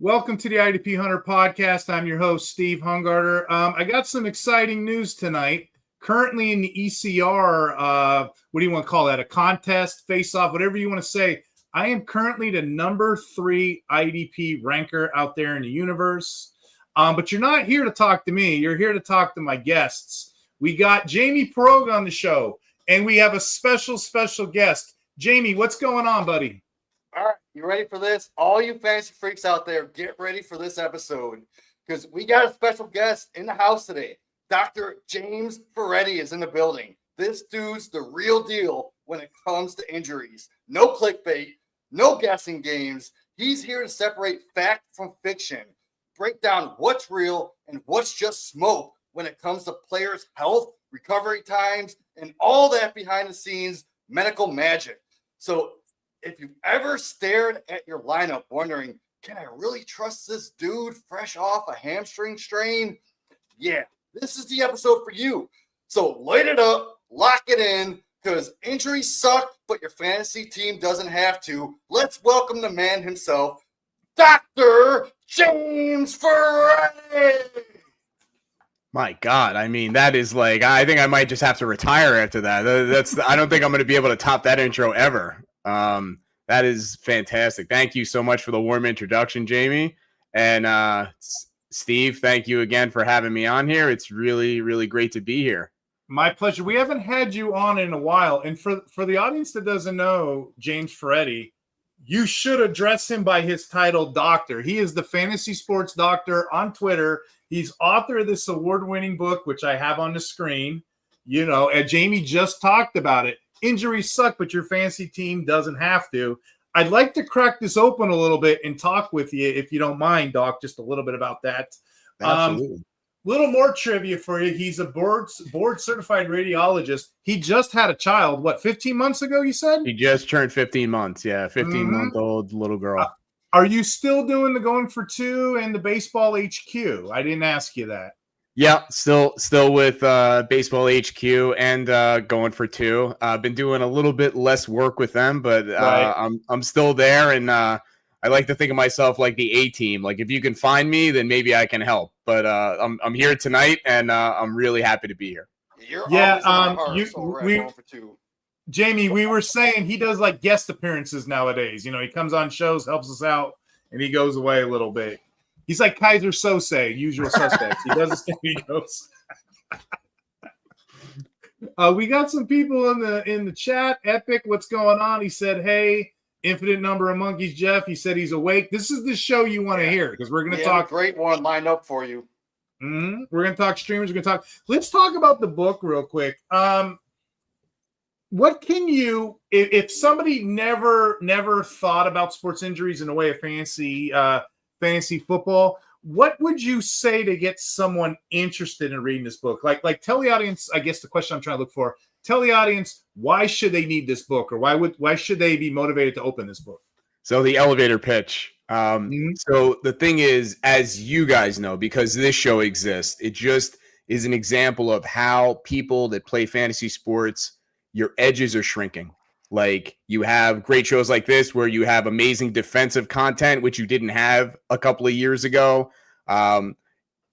Welcome to the IDP Hunter podcast. I'm your host, Steve Hungarter. I got some exciting news tonight. Currently in the ECR, what do you want to call that? A contest, face-off, whatever you want to say. I am currently the number 3 IDP ranker out there in the universe. But you're not here to talk to me. You're here to talk to my guests. We got Jamie Peroga on the show, and we have a special guest. Jamie, what's going on, buddy? All right, you ready for this? All you fantasy freaks out there, get ready for this episode because we got a special guest in the house today. Dr. James Ferretti is in the building. This dude's the real deal when it comes to injuries. No clickbait, no guessing games. He's here to separate fact from fiction, break down what's real and what's just smoke when it comes to players' health, recovery times, and all that behind the scenes medical magic. So if you've ever stared at your lineup wondering, can I really trust this dude fresh off a hamstring strain? Yeah, this is the episode for you. So light it up, lock it in, because injuries suck, but your fantasy team doesn't have to. Let's welcome the man himself, Dr. James Ferretti. My God, I mean, that is like, I think I might just have to retire after that. I don't think I'm going to be able to top that intro ever. That is fantastic. Thank you so much for the warm introduction, Jamie. And Steve, thank you again for having me on here. It's really, really great to be here. My pleasure. We haven't had you on in a while. And for the audience that doesn't know James Ferretti, you should address him by his title, Doctor. He is the fantasy sports doctor on Twitter. He's author of this award-winning book, which I have on the screen. You know, and Jamie just talked about it. Injuries suck, but your fantasy team doesn't have to. I'd like to crack this open a little bit and talk with you, if you don't mind, Doc, just a little bit about that. Absolutely. Little more trivia for you. He's a board-certified radiologist. He just had a child, 15 months ago, you said? He just turned 15 months. Yeah, 15-month-old little girl. Are you still doing the Going for Two and the Baseball HQ? I didn't ask you that. Yeah, still with Baseball HQ and Going for Two. I've been doing a little bit less work with them, but right. I'm still there, and I like to think of myself like the A team. Like if you can find me, then maybe I can help. But I'm here tonight, and I'm really happy to be here. Jamie, we were saying he does like guest appearances nowadays. You know, he comes on shows, helps us out, and he goes away a little bit. He's like Kaiser Sose, Usual Suspects. He does his thing, he goes. We got some people in the chat. Epic, what's going on? He said, hey, infinite number of monkeys, Jeff. He said he's awake. This is the show you want to hear because we're going to talk. A great one lined up for you. Mm-hmm. We're going to talk streamers. We're going to talk. Let's talk about the book real quick. What can you, if somebody never thought about sports injuries in the way of fantasy football, what would you say to get someone interested in reading this book? Like tell the audience, I guess the question I'm trying to look for, tell the audience, why should they need this book, or why should they be motivated to open this book? So the elevator pitch. So the thing is, as you guys know, because this show exists, it just is an example of how people that play fantasy sports, your edges are shrinking. Like you have great shows like this where you have amazing defensive content, which you didn't have a couple of years ago.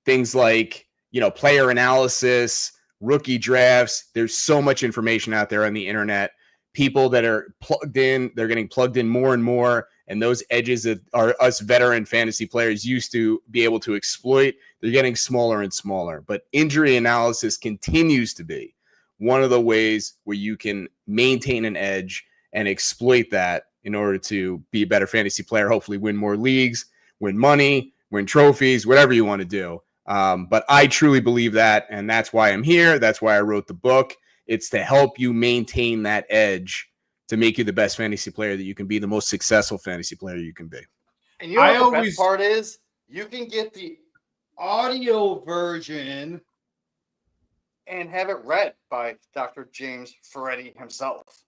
Things like, player analysis, rookie drafts. There's so much information out there on the internet. People that are plugged in, they're getting plugged in more and more. And those edges that are us veteran fantasy players used to be able to exploit, they're getting smaller and smaller. But injury analysis continues to be one of the ways where you can maintain an edge and exploit that in order to be a better fantasy player, hopefully win more leagues, win money, win trophies, whatever you want to do. But I truly believe that, and that's why I'm here. That's why I wrote the book. It's to help you maintain that edge to make you the best fantasy player that you can be, the most successful fantasy player you can be. And you know what the best part is? You can get the audio version and have it read by Dr. James Ferretti himself.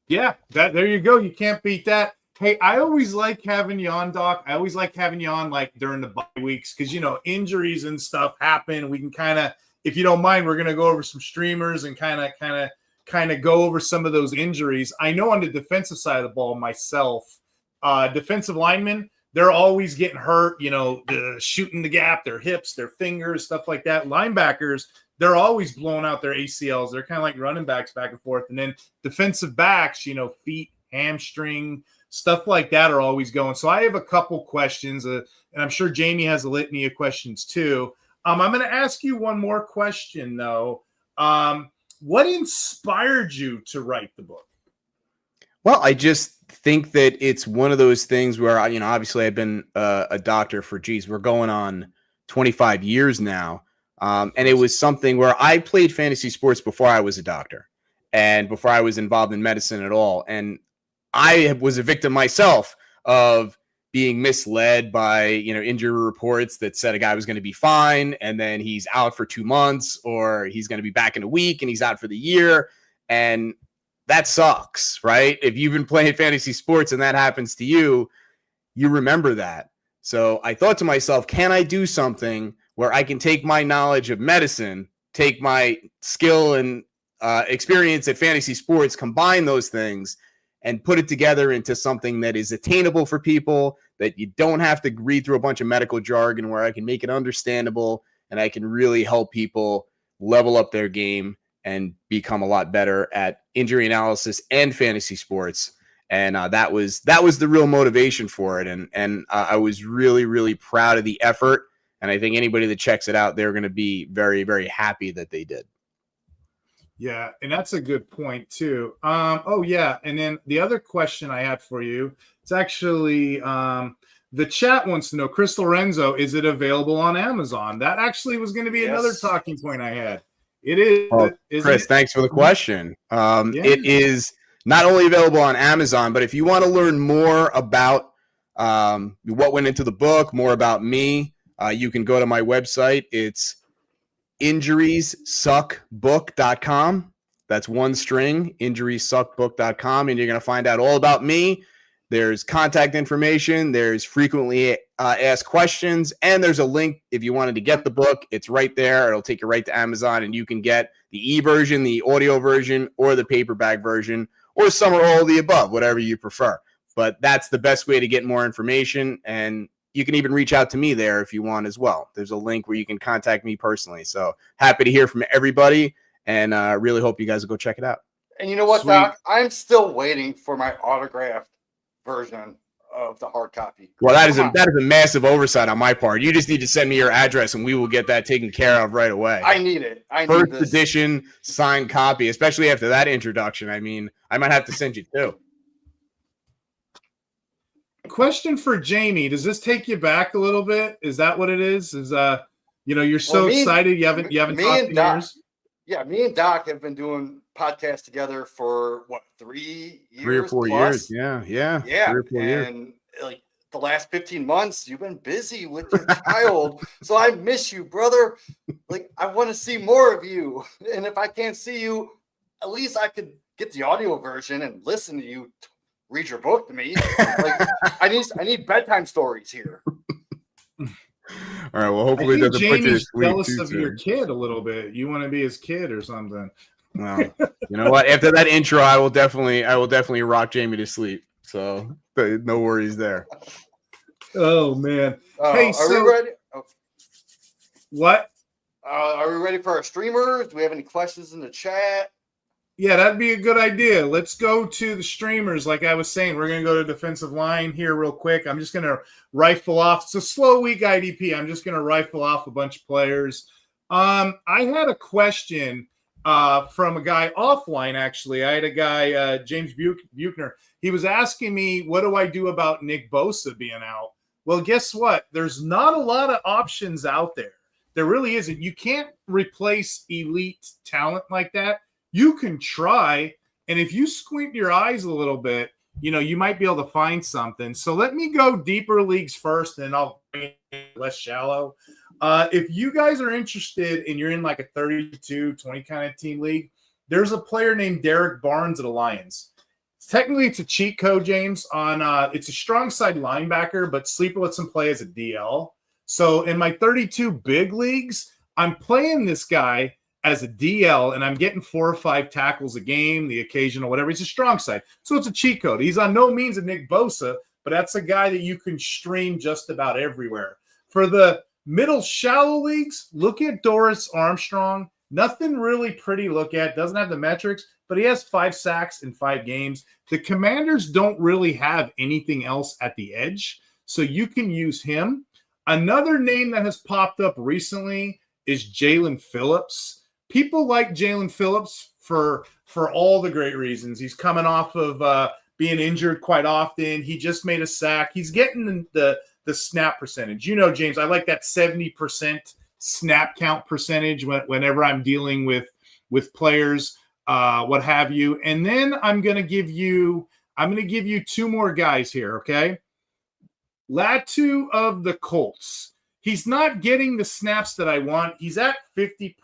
Yeah, there you go. You can't beat that. Hey, I always like having you on, Doc. I always like having you on like during the bye weeks because, injuries and stuff happen. We can kind of, if you don't mind, we're going to go over some streamers and kind of go over some of those injuries. I know on the defensive side of the ball myself, Defensive linemen, they're always getting hurt, shooting the gap, their hips, their fingers, stuff like that. Linebackers, they're always blowing out their ACLs. They're kind of like running backs back and forth. And then defensive backs, feet, hamstring, stuff like that are always going. So I have a couple questions, and I'm sure Jamie has a litany of questions too. I'm going to ask you one more question, though. What inspired you to write the book? Well, I just think that it's one of those things where, obviously I've been a doctor for, we're going on 25 years now. And it was something where I played fantasy sports before I was a doctor and before I was involved in medicine at all. And I was a victim myself of being misled by, injury reports that said a guy was going to be fine and then he's out for 2 months, or he's going to be back in a week and he's out for the year. And that sucks, right? If you've been playing fantasy sports and that happens to you, you remember that. So I thought to myself, can I do something where I can take my knowledge of medicine, take my skill and experience at fantasy sports, combine those things, and put it together into something that is attainable for people, that you don't have to read through a bunch of medical jargon, where I can make it understandable and I can really help people level up their game and become a lot better at injury analysis and fantasy sports. And that was the real motivation for it. And I was really, really proud of the effort. And I think anybody that checks it out, they're going to be very, very happy that they did. Yeah, and that's a good point too. And then the other question I had for you, it's actually the chat wants to know, Chris Lorenzo, is it available on Amazon? That actually was going to be another talking point I had. It is. Well, Chris, thanks for the question. It is not only available on Amazon, but if you want to learn more about what went into the book, more about me, you can go to my website. It's injuriessuckbook.com. That's one string, injuriessuckbook.com. And you're going to find out all about me. There's contact information. There's frequently asked questions. And there's a link if you wanted to get the book. It's right there. It'll take you right to Amazon. And you can get the e-version, the audio version, or the paperback version, or some or all of the above, whatever you prefer. But that's the best way to get more information. And you can even reach out to me there if you want as well. There's a link where you can contact me personally. So happy to hear from everybody, and really hope you guys will go check it out. And you know what, Sweet. Doc? I'm still waiting for my autographed version of the hard copy. Well, that is a massive oversight on my part. You just need to send me your address, and we will get that taken care of right away. I need it. First edition signed copy, especially after that introduction. I mean, I might have to send you two. Question for Jamie. Does this take you back a little bit? Is that what it is? Is you're so excited you haven't talked in years? Yeah, me and Doc have been doing podcasts together for 3 years? 3 or 4 plus? years. Yeah. 3 or 4 years. And like the last 15 months, you've been busy with your child. So I miss you, brother. Like, I want to see more of you. And if I can't see you, at least I could get the audio version and listen to you read your book to me. Like, I need bedtime stories here. All right. Well, hopefully I think doesn't put you to Jamie's sleep jealous too of soon. your kid a little bit. You want to be his kid or something. Well, you know what? After that intro, I will definitely rock Jamie to sleep. So no worries there. Oh man. Hey, are so we ready? Oh. What? Are we ready for our streamers? Do we have any questions in the chat? Yeah, that'd be a good idea. Let's go to the streamers. Like I was saying, we're going to go to defensive line here real quick. I'm just going to rifle off. It's a slow week IDP. I'm just going to rifle off a bunch of players. I had a question from a guy offline, actually. I had a guy, James Buchner. He was asking me, what do I do about Nick Bosa being out? Well, guess what? There's not a lot of options out there. There really isn't. You can't replace elite talent like that. You can try, and if you squint your eyes a little bit, you might be able to find something. So let me go deeper leagues first, and I'll go less shallow. If you guys are interested and you're in like a 32-20 kind of team league, there's a player named Derek Barnes of the Lions. Technically, it's a cheat code, James. It's a strong side linebacker, but Sleeper lets him play as a DL. So in my 32 big leagues, I'm playing this guy as a DL, and I'm getting 4 or 5 tackles a game, the occasional whatever. He's a strong side. So it's a cheat code. He's on no means a Nick Bosa, but that's a guy that you can stream just about everywhere. For the middle shallow leagues, look at Doris Armstrong. Nothing really pretty to look at. Doesn't have the metrics, but he has 5 sacks in 5 games. The Commanders don't really have anything else at the edge, so you can use him. Another name that has popped up recently is Jalen Phillips. People like Jalen Phillips for all the great reasons. He's coming off of being injured quite often. He just made a sack. He's getting the snap percentage. You know, James, I like that 70% snap count percentage whenever I'm dealing with players, what have you. And then I'm going to give you 2 more guys here, okay? Latu of the Colts. He's not getting the snaps that I want. He's at 50%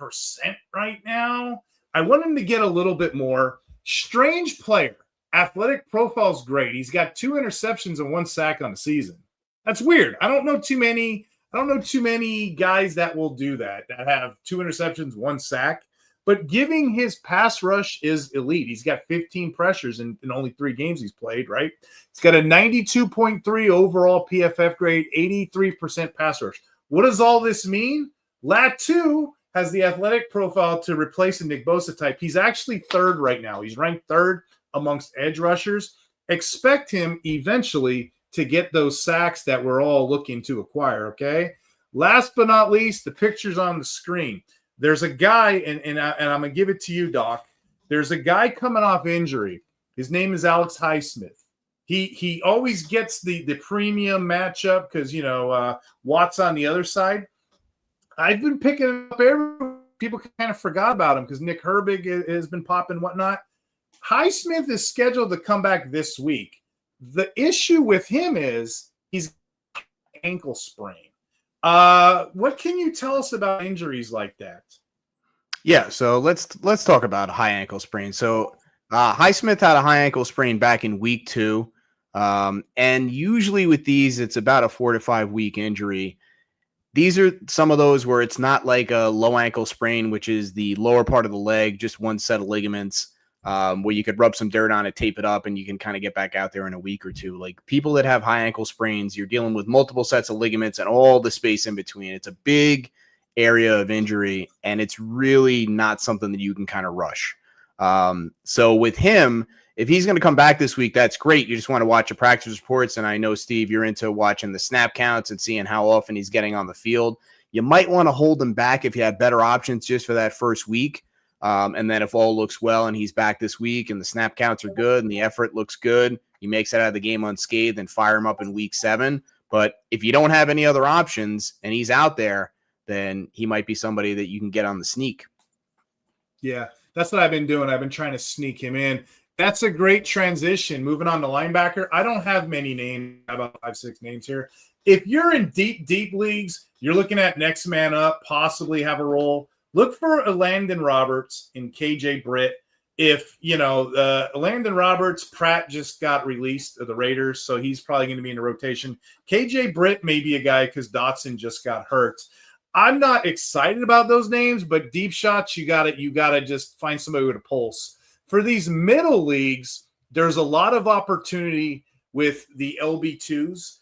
right now. I want him to get a little bit more. Strange player. Athletic profile's great. He's got 2 interceptions and 1 sack on the season. That's weird. I don't know too many guys that will do that have 2 interceptions, 1 sack. But giving his pass rush is elite. He's got 15 pressures in only 3 games he's played, right? He's got a 92.3 overall PFF grade, 83% pass rush. What does all this mean? Latu has the athletic profile to replace a Nick Bosa type. He's actually 3rd right now. He's ranked 3rd amongst edge rushers. Expect him eventually to get those sacks that we're all looking to acquire, okay? Last but not least, the picture's on the screen. There's a guy, and I'm going to give it to you, Doc. There's a guy coming off injury. His name is Alex Highsmith. He always gets the premium matchup because, Watt's on the other side. I've been picking up people kind of forgot about him because Nick Herbig has been popping and whatnot. Highsmith is scheduled to come back this week. The issue with him is he's ankle sprain. What can you tell us about injuries like that? Yeah, so let's talk about high ankle sprain. So Highsmith had a high ankle sprain back in week 2. And usually with these, it's about a 4 to 5 week injury. These are some of those where it's not like a low ankle sprain, which is the lower part of the leg, just one set of ligaments, where you could rub some dirt on it, tape it up, and you can kind of get back out there in a week or 2. Like people that have high ankle sprains, you're dealing with multiple sets of ligaments and all the space in between. It's a big area of injury, and it's really not something that you can kind of rush. So with him, if he's going to come back this week, that's great. You just want to watch the practice reports. And I know, Steve, you're into watching the snap counts and seeing how often he's getting on the field. You might want to hold him back if you have better options just for that first week. And then if all looks well and he's back this week and the snap counts are good and the effort looks good, he makes it out of the game unscathed, and fire him up in week 7. But if you don't have any other options and he's out there, then he might be somebody that you can get on the sneak. Yeah, that's what I've been doing. I've been trying to sneak him in. That's a great transition. Moving on to linebacker. I don't have many names, about 5-6 names here. If you're in deep leagues, you're looking at next man up, possibly have a role. Look for Landon Roberts and KJ Britt. If, Landon Roberts, Pratt just got released of the Raiders, so he's probably going to be in the rotation. KJ Britt may be a guy because Dotson just got hurt. I'm not excited about those names, but deep shots, you gotta just find somebody with a pulse. For these middle leagues, there's a lot of opportunity with the LB2s.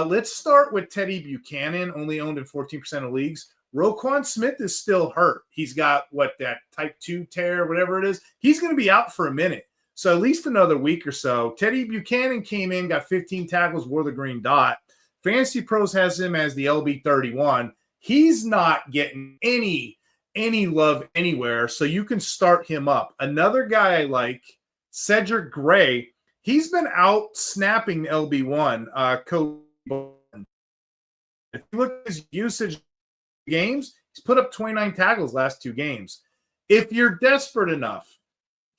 Let's start with Teddy Buchanan, only owned in 14% of leagues. Roquan Smith is still hurt. He's got that type 2 tear, whatever it is. He's going to be out for a minute. So at least another week or so. Teddy Buchanan came in, got 15 tackles, wore the green dot. Fantasy Pros has him as the LB31. He's not getting any love anywhere, so you can start him up. Another guy I like, Cedric Gray, he's been out snapping LB1. If you look at his usage games, he's put up 29 tackles last 2 games. If you're desperate enough,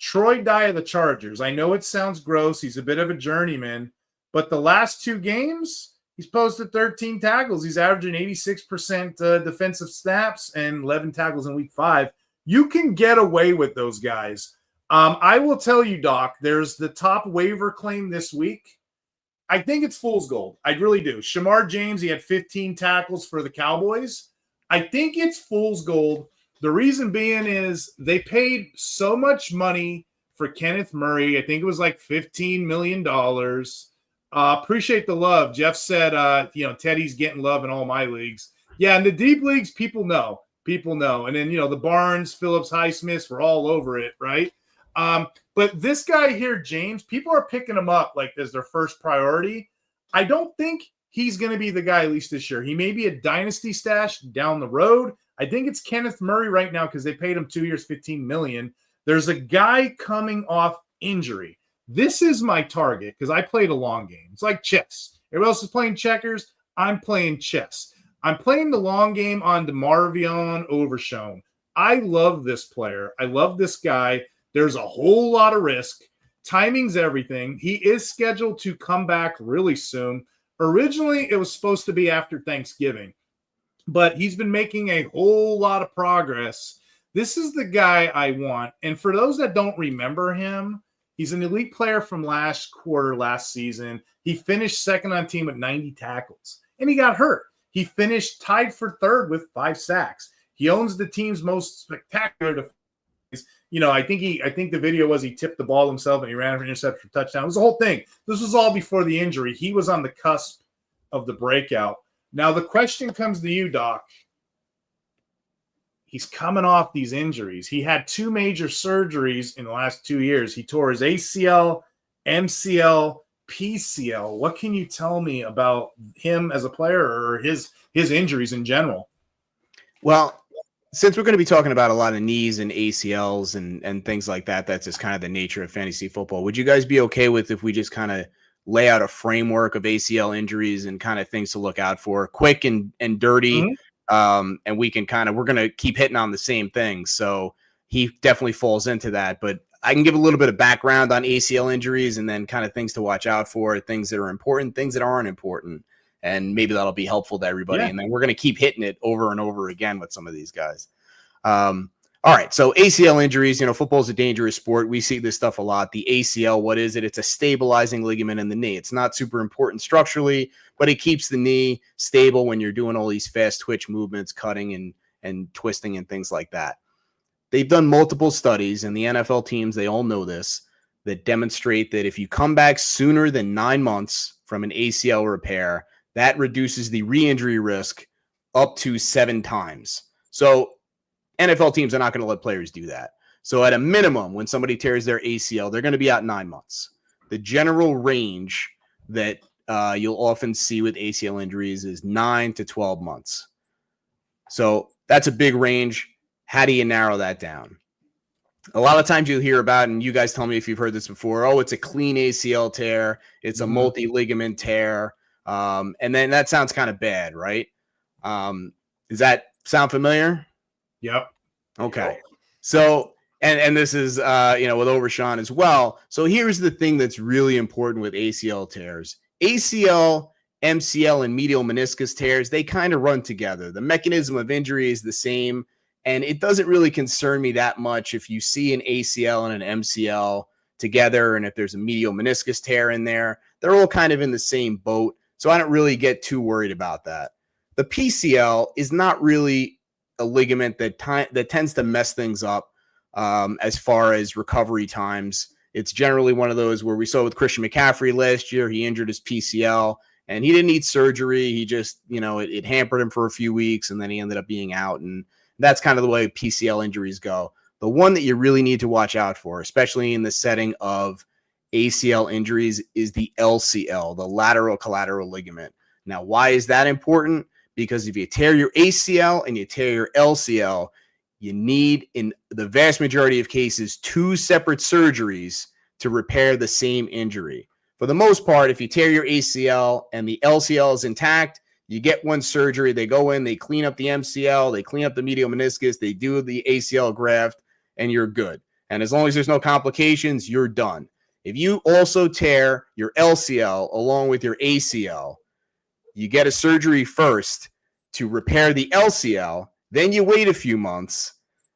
Troy Dye of the Chargers, I know it sounds gross, he's a bit of a journeyman, but the last 2 games, he's posted 13 tackles. He's averaging 86% defensive snaps and 11 tackles in week 5. You can get away with those guys. I will tell you, Doc, there's the top waiver claim this week. I think it's fool's gold. I really do. Shamar James, he had 15 tackles for the Cowboys. I think it's fool's gold. The reason being is they paid so much money for Kenneth Murray. I think it was like $15 million. Appreciate the love. Jeff said, Teddy's getting love in all my leagues. Yeah, in the deep leagues, people know. People know. And then, the Barnes, Phillips, Highsmiths, we're all over it, right? But this guy here, James, people are picking him up like as their first priority. I don't think he's going to be the guy, at least this year. He may be a dynasty stash down the road. I think it's Kenneth Murray right now because they paid him 2 years, $15 million. There's a guy coming off injury. This is my target because I played a long game. It's like chess. Everybody else is playing checkers. I'm playing chess. I'm playing the long game on DeMarvion Overshown. I love this player. I love this guy. There's a whole lot of risk. Timing's everything. He is scheduled to come back really soon. Originally, it was supposed to be after Thanksgiving, but he's been making a whole lot of progress. This is the guy I want. And for those that don't remember him, he's an elite player from last season. He finished second on team with 90 tackles, and he got hurt. He finished tied for third with 5 sacks. He owns the team's most spectacular defense. I think the video was he tipped the ball himself and he ran for an interception for touchdown. It was the whole thing. This was all before the injury. He was on the cusp of the breakout. Now the question comes to you, Doc. He's coming off these injuries. He had 2 major surgeries in the last 2 years. He tore his ACL, MCL, PCL. What can you tell me about him as a player or his injuries in general? Well, since we're going to be talking about a lot of knees and ACLs and things like that, that's just kind of the nature of fantasy football. Would you guys be okay with if we just kind of lay out a framework of ACL injuries and kind of things to look out for, quick and dirty? Mm-hmm. And we're going to keep hitting on the same thing. So he definitely falls into that, but I can give a little bit of background on ACL injuries and then kind of things to watch out for, things that are important, things that aren't important. And maybe that'll be helpful to everybody. Yeah. And then we're going to keep hitting it over and over again with some of these guys. All right. So ACL injuries, football is a dangerous sport. We see this stuff a lot. The ACL, what is it? It's a stabilizing ligament in the knee. It's not super important structurally, but it keeps the knee stable when you're doing all these fast twitch movements, cutting and twisting and things like that. They've done multiple studies, and the NFL teams, they all know this, that demonstrate that if you come back sooner than 9 months from an ACL repair, that reduces the re-injury risk up to 7 times. So NFL teams are not going to let players do that. So at a minimum, when somebody tears their ACL, they're going to be out 9 months. The general range that you'll often see with ACL injuries is 9 to 12 months. So that's a big range. How do you narrow that down? A lot of times you'll hear about, and you guys tell me if you've heard this before, it's a clean ACL tear. It's a multi-ligament tear. And then that sounds kind of bad, right? Does that sound familiar? Yep. Okay. So, and this is, with Overshown as well. So here's the thing that's really important with ACL tears. ACL, MCL, and medial meniscus tears, they kind of run together. The mechanism of injury is the same, and it doesn't really concern me that much if you see an ACL and an MCL together, and if there's a medial meniscus tear in there, they're all kind of in the same boat. So I don't really get too worried about that. The PCL is not really a ligament that tends to mess things up as far as recovery times. It's generally one of those where we saw with Christian McCaffrey last year. He injured his PCL, and he didn't need surgery. He just, it hampered him for a few weeks, and then he ended up being out. And that's kind of the way PCL injuries go. The one that you really need to watch out for, especially in the setting of ACL injuries, is the LCL, the lateral collateral ligament. Now, why is that important? Because if you tear your ACL and you tear your LCL, you need, in the vast majority of cases, 2 separate surgeries to repair the same injury. For the most part, if you tear your ACL and the LCL is intact, you get 1 surgery. They go in, they clean up the MCL, they clean up the medial meniscus, they do the ACL graft, and you're good. And as long as there's no complications, you're done. If you also tear your LCL along with your ACL, you get a surgery first to repair the LCL, then you wait a few months.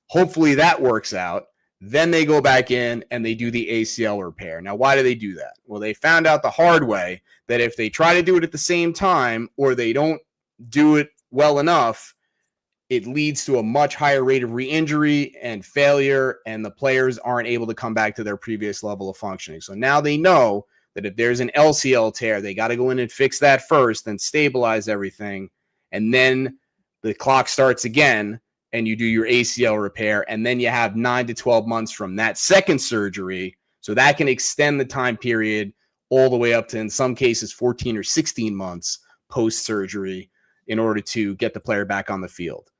Hopefully that works out. Then they go back in and they do the ACL repair. Now, why do they do that? Well, they found out the hard way that if they try to do it at the same time or they don't do it well enough, it leads to a much higher rate of re-injury and failure, and the players aren't able to come back to their previous level of functioning. So now they know that if there's an LCL tear, they got to go in and fix that first, then stabilize everything. And then the clock starts again and you do your ACL repair. And then you have 9 to 12 months from that second surgery. So that can extend the time period all the way up to, in some cases, 14 or 16 months post-surgery in order to get the player back on the field.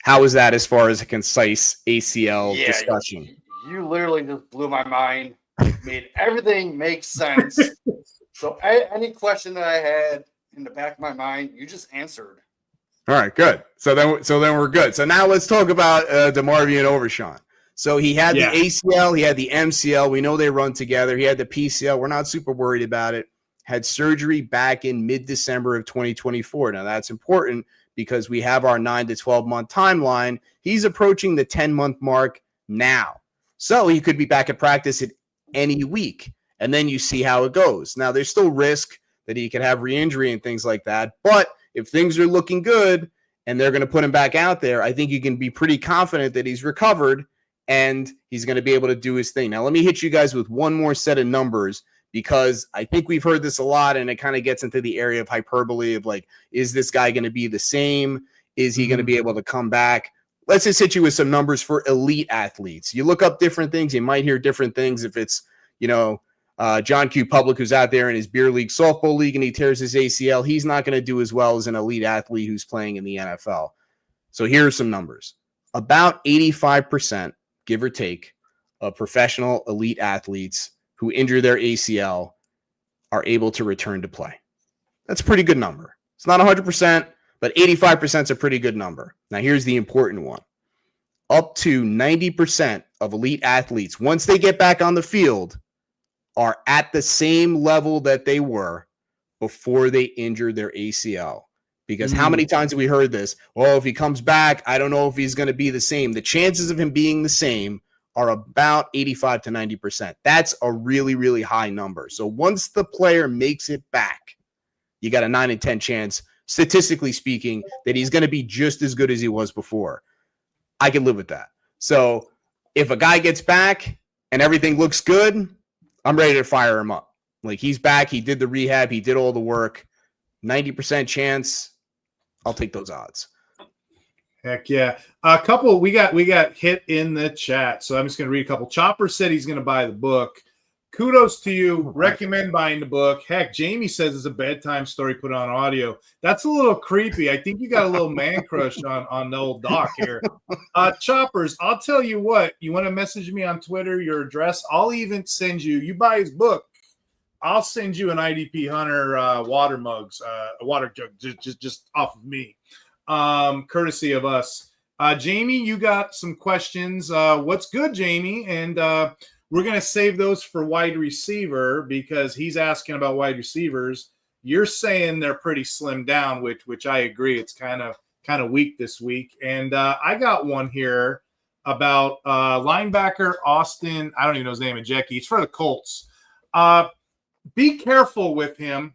How is that as far as a concise ACL discussion? You literally just blew my mind, made everything make sense. So any question that I had in the back of my mind, you just answered. All right, good. So then we're good. So now let's talk about DeMarvion Overshawn. So he had the ACL, he had the MCL. We know they run together. He had the PCL. We're not super worried about it. Had surgery back in mid-December of 2024. Now that's important because we have our 9 to 12 month timeline. He's approaching the 10-month mark now. So he could be back at practice at any week. And then you see how it goes. Now there's still risk that he could have re-injury and things like that. But if things are looking good and they're going to put him back out there, I think you can be pretty confident that he's recovered and he's going to be able to do his thing. Now, let me hit you guys with one more set of numbers because I think we've heard this a lot and it kind of gets into the area of hyperbole of like, is this guy going to be the same? Is he going to be able to come back? Let's just hit you with some numbers for elite athletes. You look up different things. You might hear different things if it's, John Q. Public, who's out there in his beer league, softball league, and he tears his ACL. He's not going to do as well as an elite athlete who's playing in the NFL. So here are some numbers. About 85%, give or take, of professional elite athletes who injure their ACL are able to return to play. That's a pretty good number. It's not 100%, but 85% is a pretty good number. Now, here's the important one. Up to 90% of elite athletes, once they get back on the field, are at the same level that they were before they injured their ACL. Because how many times have we heard this? Well, if he comes back, I don't know if he's going to be the same. The chances of him being the same are about 85 to 90%. That's a really, really high number. So once the player makes it back, you got a 9 in 10 chance, statistically speaking, that he's going to be just as good as he was before. I can live with that. So if a guy gets back and everything looks good, I'm ready to fire him up. Like, he's back. He did the rehab. He did all the work. 90% chance. I'll take those odds. Heck yeah. A couple, we got hit in the chat. So I'm just going to read a couple. Chopper said he's going to buy the book. Kudos to you. Recommend buying the book. Heck, Jamie says it's a bedtime story put on audio. That's a little creepy. I think you got a little man crush on the old doc here. Choppers, I'll tell you what. You want to message me on Twitter, your address? I'll even send you buy his book. I'll send you an IDP Hunter water mugs, a water jug, just off of me, courtesy of us. Jamie, you got some questions. What's good, Jamie? And we're going to save those for wide receiver because he's asking about wide receivers. You're saying they're pretty slimmed down, which I agree. It's kind of weak this week. And I got one here about linebacker Austin. I don't even know his name, Ajeki. It's for the Colts. Be careful with him.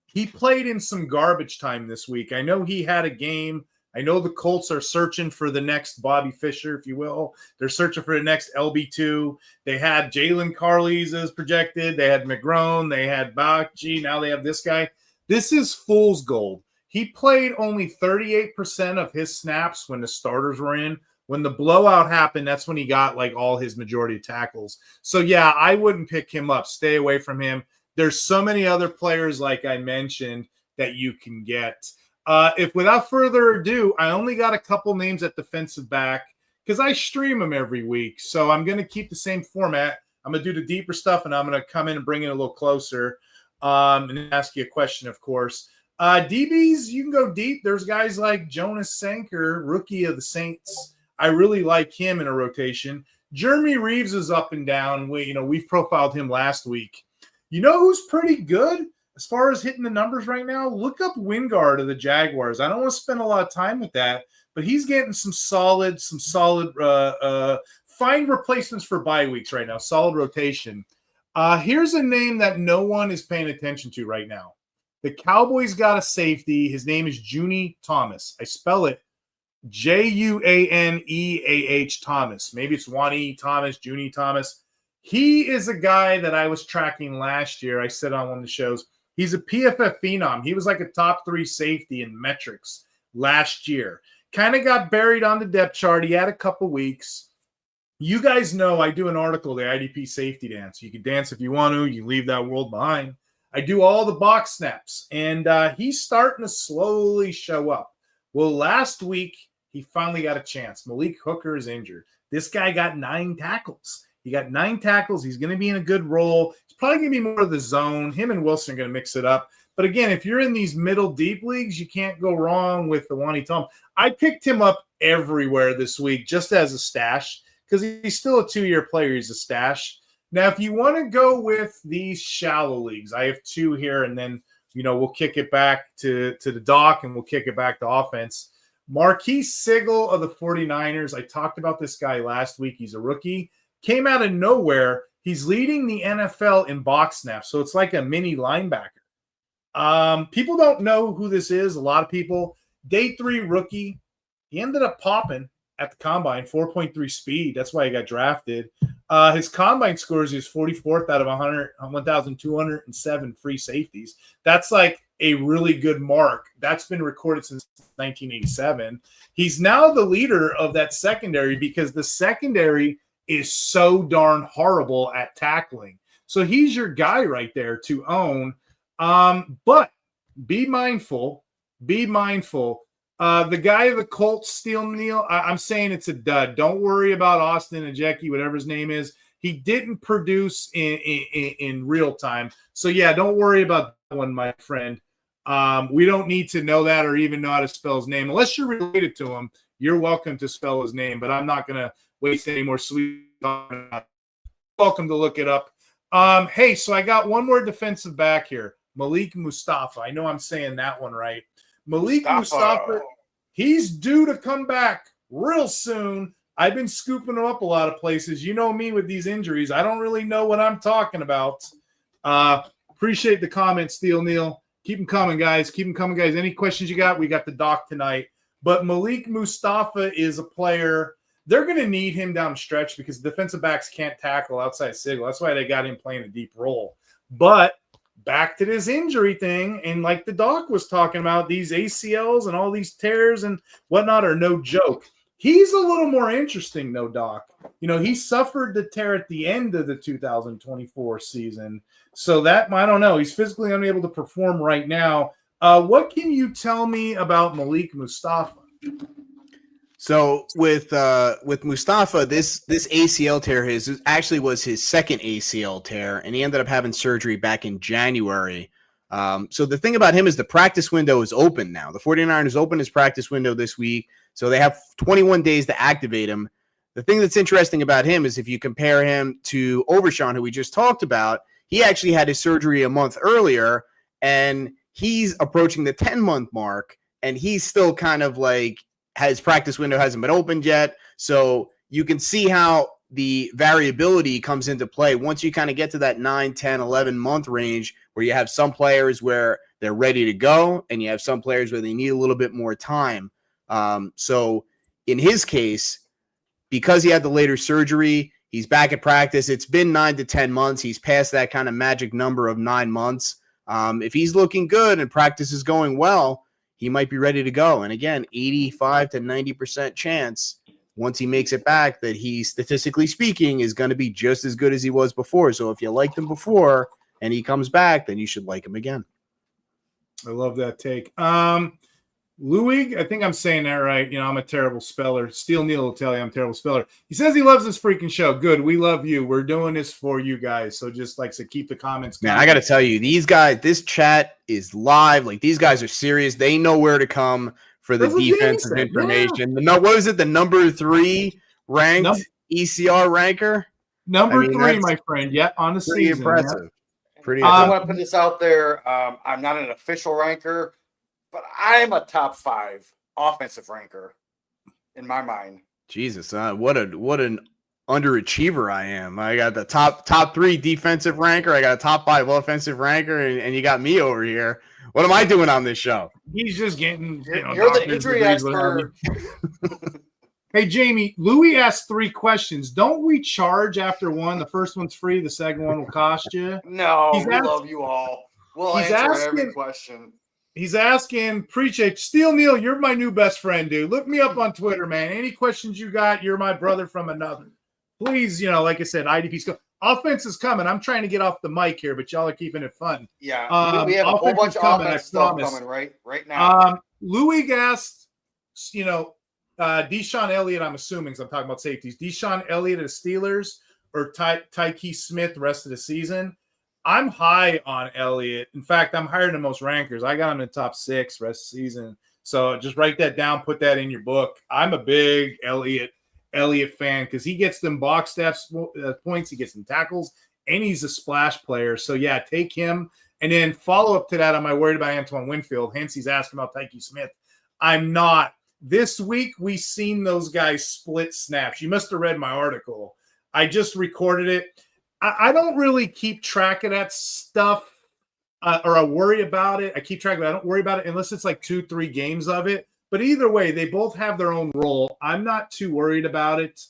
He played in some garbage time this week. I know he had a game. I know the Colts are searching for the next Bobby Fischer, if you will. They're searching for the next LB2. They had Jalen Carleys as projected. They had McGrone. They had Bakchi. Now they have this guy. This is fool's gold. He played only 38% of his snaps when the starters were in. When the blowout happened, that's when he got like all his majority of tackles. So, yeah, I wouldn't pick him up. Stay away from him. There's so many other players, like I mentioned, that you can get. If without further ado, I only got a couple names at defensive back because I stream them every week. So I'm going to keep the same format. I'm going to do the deeper stuff, and I'm going to come in and bring it a little closer and ask you a question, of course. DBs, you can go deep. There's guys like Jonas Sanker, rookie of the Saints. I really like him in a rotation. Jeremy Reeves is up and down. We've profiled him last week. You know who's pretty good as far as hitting the numbers right now? Look up Wingard of the Jaguars. I don't want to spend a lot of time with that, but he's getting some solid fine replacements for bye weeks right now. Solid rotation. Here's a name that no one is paying attention to right now. The Cowboys got a safety. His name is Junie Thomas. I spell it Juaneah Thomas. Maybe it's Juanie Thomas, Junie Thomas. He is a guy that I was tracking last year. I said on one of the shows, he's a PFF phenom. He was like a top 3 safety in metrics last year. Kind of got buried on the depth chart. He had a couple weeks. You guys know I do an article, the IDP safety dance. You can dance if you want to. You leave that world behind. I do all the box snaps, and he's starting to slowly show up. Well, last week, he finally got a chance. Malik Hooker is injured. This guy got 9 tackles. He got 9 tackles. He's going to be in a good role. It's probably going to be more of the zone. Him and Wilson are going to mix it up. But again, if you're in these middle deep leagues, you can't go wrong with the Wani Tom. I picked him up everywhere this week just as a stash because he's still a 2-year player. He's a stash. Now, if you want to go with these shallow leagues, I have 2 here, and then we'll kick it back to the doc and we'll kick it back to offense. Marquise Sigel of the 49ers. I talked about this guy last week. He's a rookie. Came out of nowhere. He's leading the NFL in box snaps, so it's like a mini linebacker. People don't know who this is. A lot of people. Day 3 rookie. He ended up popping at the combine, 4.3 speed. That's why he got drafted. His combine scores is 44th out of 1,207 free safeties. That's like a really good mark. That's been recorded since 1987. He's now the leader of that secondary because the secondary is so darn horrible at tackling. So he's your guy right there to own. But be mindful. Be mindful. The guy of the Colts, Steel Neal, I'm saying it's a dud. Don't worry about Austin Ajeki, whatever his name is. He didn't produce in real time. So, yeah, don't worry about that one, my friend. We don't need to know that or even know how to spell his name. Unless you're related to him, you're welcome to spell his name. But I'm not going to waste any more sweet time. Welcome to look it up. Hey, so I got one more defensive back here. Malik Mustafa. I know I'm saying that one right. Malik Mustafa, he's due to come back real soon. I've been scooping him up a lot of places. You know me with these injuries. I don't really know what I'm talking about. Appreciate the comments, Steel Neal. Keep them coming, guys. Keep them coming, guys. Any questions you got? We got the doc tonight. But Malik Mustafa is a player. They're going to need him down the stretch because defensive backs can't tackle outside Sigel. That's why they got him playing a deep role. But back to this injury thing, and like the doc was talking about, these ACLs and all these tears and whatnot are no joke. He's a little more interesting, though, Doc. He suffered the tear at the end of the 2024 season. So that, I don't know. He's physically unable to perform right now. What can you tell me about Malik Mustafa? So with Mustafa, this ACL tear was his second ACL tear, and he ended up having surgery back in January. So the thing about him is the practice window is open now. The 49ers opened his practice window this week, so they have 21 days to activate him. The thing that's interesting about him is if you compare him to Overshawn, who we just talked about, he actually had his surgery a month earlier, and he's approaching the 10-month mark, and he's still kind of like his practice window hasn't been opened yet. So you can see how the variability comes into play once you kind of get to that 9, 10, 11-month range where you have some players where they're ready to go and you have some players where they need a little bit more time. So in his case, because he had the later surgery, he's back at practice. It's been 9 to 10 months. He's past that kind of magic number of 9 months. If he's looking good and practice is going well, he might be ready to go. And again, 85 to 90% chance once he makes it back that he, statistically speaking, is going to be just as good as he was before. So if you liked him before and he comes back, then you should like him again. I love that take. Louis, I think I'm saying that right. I'm a terrible speller. Steel Neal will tell you I'm a terrible speller. He says he loves this freaking show. Good. We love you. We're doing this for you guys. So just like to keep the comments going. Man, I got to tell you, these guys, this chat is live. Like, these guys are serious. They know where to come for the defensive information. Yeah. What was it? The number 3 ranked ECR ranker? Number 3, my friend. Yeah, on the pretty season. Impressive. Yeah. Pretty I impressive. want to put this out there. I'm not an official ranker, but I'm a top 5 offensive ranker in my mind. Jesus, what an underachiever I am. I got the top 3 defensive ranker. I got a top 5 offensive ranker, and you got me over here. What am I doing on this show? He's just getting. You're the injury expert. Hey, Jamie, Louis asked 3 questions. Don't we charge after one? The first one's free. The second one will cost you. No, we love you all. We'll he's answer asking, every question. He's asking, appreciate Steel Neal, you're my new best friend, dude. Look me up on Twitter, man. Any questions you got, you're my brother from another. Please, like I said, IDP's go. Offense is coming. I'm trying to get off the mic here, but y'all are keeping it fun. Yeah, we have a whole bunch of offense stuff coming right now. Louis asked, Deshaun Elliott, I'm assuming, because I'm talking about safeties. Deshaun Elliott of the Steelers or Tyke Smith the rest of the season. I'm high on Elliott. In fact, I'm higher than most rankers. I got him in the top 6 rest of the season. So just write that down, put that in your book. I'm a big Elliott fan because he gets them box steps points, he gets them tackles, and he's a splash player. So yeah, take him. And then follow up to that, am I worried about Antoine Winfield? Hence he's asking about Tyke Smith. I'm not. This week we seen those guys split snaps. You must have read my article. I just recorded it. I don't really keep track of that stuff or I worry about it. I keep track of it. I don't worry about it unless it's like 2-3 games of it. But either way, they both have their own role. I'm not too worried about it.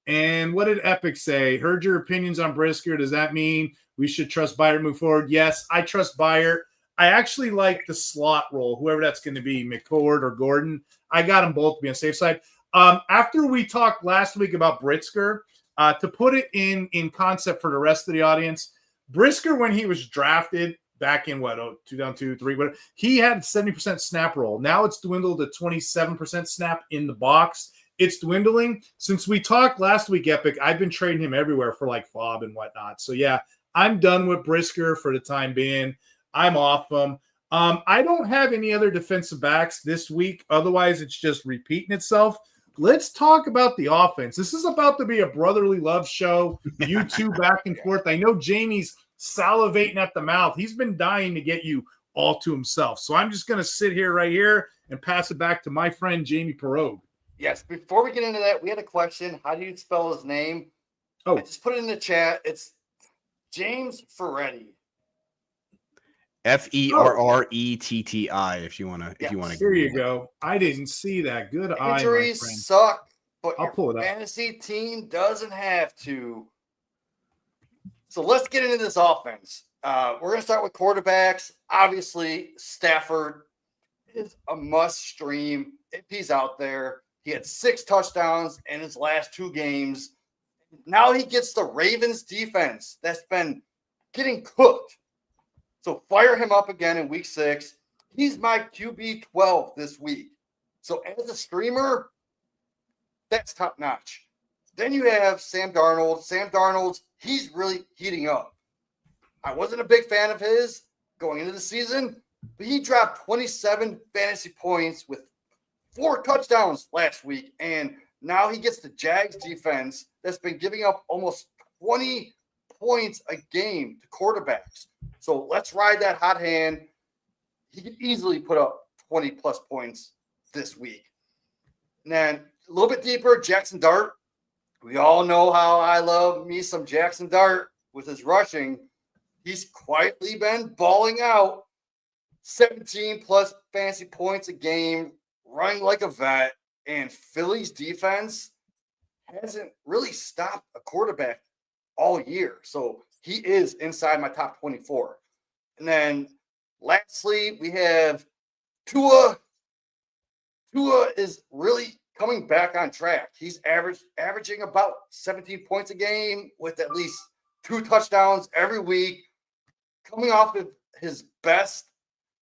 And what did Epic say? Heard your opinions on Brisker. Does that mean we should trust Byard move forward? Yes, I trust Byard. I actually like the slot role, whoever that's going to be, McCord or Gordon. I got them both to be on the safe side. After we talked last week about Brisker, to put it in concept for the rest of the audience, Brisker, when he was drafted back in 2002, whatever, he had 70% snap roll. Now it's dwindled to 27% snap in the box. It's dwindling. Since we talked last week, Epic, I've been trading him everywhere for like fob and whatnot. So yeah, I'm done with Brisker for the time being. I'm off him. I don't have any other defensive backs this week. Otherwise, it's just repeating itself. Let's talk about the offense. This is about to be a brotherly love show. You two back and forth. I know Jamie's salivating at the mouth. He's been dying to get you all to himself. So I'm just going to sit here right here and pass it back to my friend Jamie Perot. Yes, before we get into that, we had a question. How do you spell his name? I just put it in the chat. It's James Ferretti. Ferretti, if you want to. If you want to. Here you go. I didn't see that. Good eye. Injuries suck, but I'll pull it up. Fantasy team doesn't have to. So let's get into this offense. We're going to start with quarterbacks. Obviously, Stafford is a must stream if he's out there. He had 6 touchdowns in his last 2 games. Now he gets the Ravens defense that's been getting cooked. So fire him up again in week 6. He's my QB 12 this week. So as a streamer, that's top notch. Then you have Sam Darnold. Sam Darnold, he's really heating up. I wasn't a big fan of his going into the season, but he dropped 27 fantasy points with 4 touchdowns last week. And now he gets the Jags defense that's been giving up almost 20 points a game to quarterbacks. So let's ride that hot hand. He could easily put up 20-plus points this week. And then a little bit deeper, Jackson Dart. We all know how I love me some Jackson Dart with his rushing. He's quietly been balling out 17-plus fantasy points a game, running like a vet. And Philly's defense hasn't really stopped a quarterback all year. So he is inside my top 24. And then lastly, we have Tua. Tua is really coming back on track. He's averaging about 17 points a game with at least 2 touchdowns every week, coming off of his best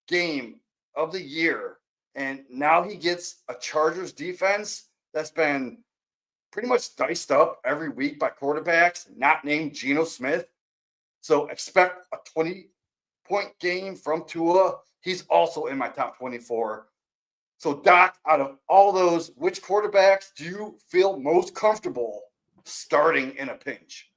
game of the year. And now he gets a Chargers defense that's been pretty much diced up every week by quarterbacks not named Geno Smith. So expect a 20-point game from Tua. He's also in my top 24. So, Doc, out of all those, which quarterbacks do you feel most comfortable starting in a pinch?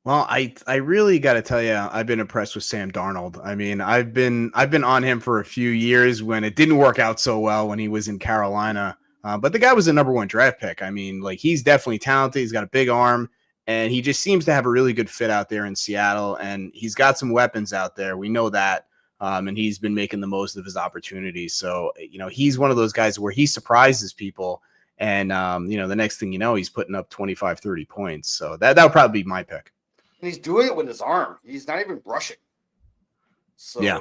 Well, I really got to tell you, I've been impressed with Sam Darnold. I mean, I've been on him for a few years when it didn't work out so well when he was in Carolina. But the guy was a number 1 draft pick. I mean, like, he's definitely talented. He's got a big arm, and he just seems to have a really good fit out there in Seattle. And he's got some weapons out there. We know that. And he's been making the most of his opportunities. So, he's one of those guys where he surprises people. And, the next thing you know, he's putting up 25, 30 points. So that would probably be my pick. And he's doing it with his arm. He's not even rushing. So, yeah.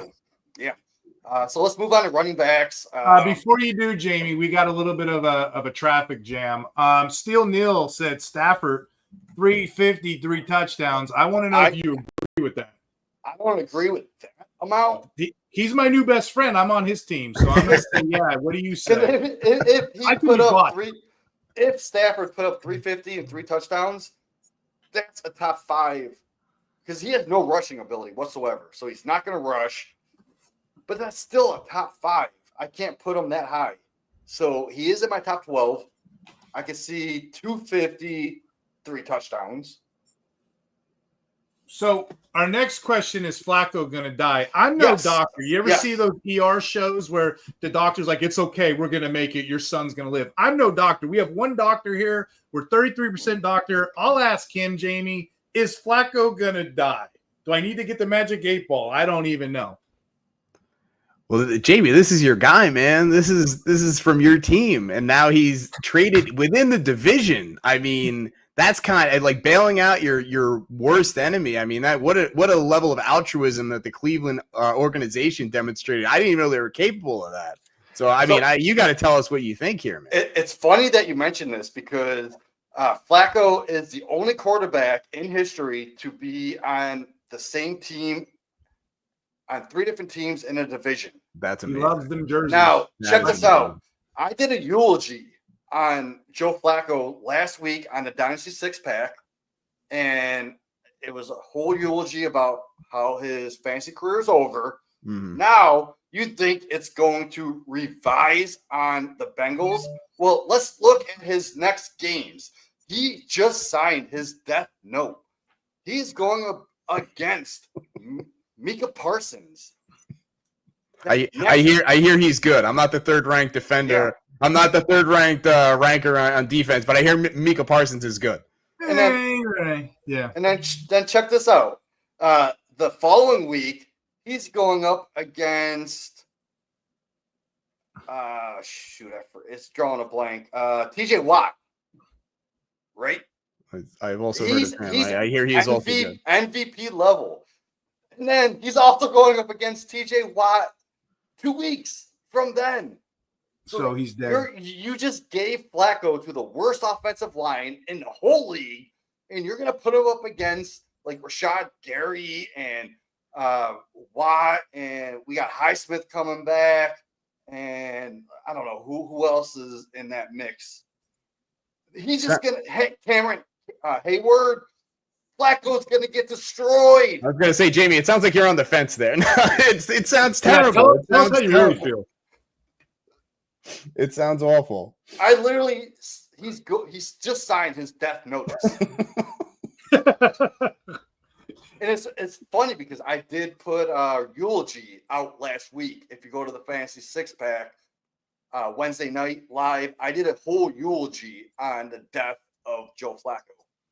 So let's move on to running backs. Before you do, Jamie, we got a little bit of a traffic jam. Steel Neal said Stafford 350, 3 touchdowns. I want to know if you agree with that. I don't agree with that amount. He's my new best friend. I'm on his team, so I'm gonna say, yeah. What do you say? If Stafford put up 350 and 3 touchdowns, that's a top 5 because he has no rushing ability whatsoever. So he's not going to rush, but that's still a top 5. I can't put him that high. So he is in my top 12. I can see 250, 3 touchdowns. So our next question is Flacco going to die? I'm no doctor. You ever see those ER shows where the doctor's like, it's okay, we're going to make it, your son's going to live? I'm no doctor. We have one doctor here. We're 33% doctor. I'll ask him, Jamie, is Flacco going to die? Do I need to get the magic 8 ball? I don't even know. Well, Jamie, this is your guy, man. This is from your team, and now he's traded within the division. I mean, that's kind of like bailing out your worst enemy. I mean, that what a level of altruism that the Cleveland organization demonstrated. I didn't even know they were capable of that. So, I mean, you got to tell us what you think here, man. It's funny that you mentioned this because Flacco is the only quarterback in history to be on the same team on 3 different teams in a division. That's amazing. He loves them jerseys. Now, check this out. I did a eulogy on Joe Flacco last week on the Dynasty 6-pack, and it was a whole eulogy about how his fantasy career is over. Mm-hmm. Now, you think it's going to revise on the Bengals? Well, let's look at his next games. He just signed his death note. He's going against Micah Parsons. I hear he's good. I'm not the third-ranked defender. Yeah. I'm not the third-ranked ranker on defense, but I hear Micah Parsons is good. And then check this out. The following week, he's going up against it's drawing a blank. TJ Watt, right? I've also heard of him. I hear he's also good. MVP level. And then he's also going up against TJ Watt 2 weeks from then. So he's dead. You just gave Flacco to the worst offensive line in the whole league, and you're going to put him up against like Rashad Gary and Watt, and we got Highsmith coming back, and I don't know who else is in that mix. He's just going to Cameron Hayward. Flacco's going to get destroyed. I was going to say, Jamie, it sounds like you're on the fence there. It sounds terrible. Tell us how you really feel. It sounds awful. I literally, he's just signed his death notice. And it's funny because I did put a eulogy out last week. If you go to the Fantasy 6-pack Wednesday night live, I did a whole eulogy on the death of Joe Flacco.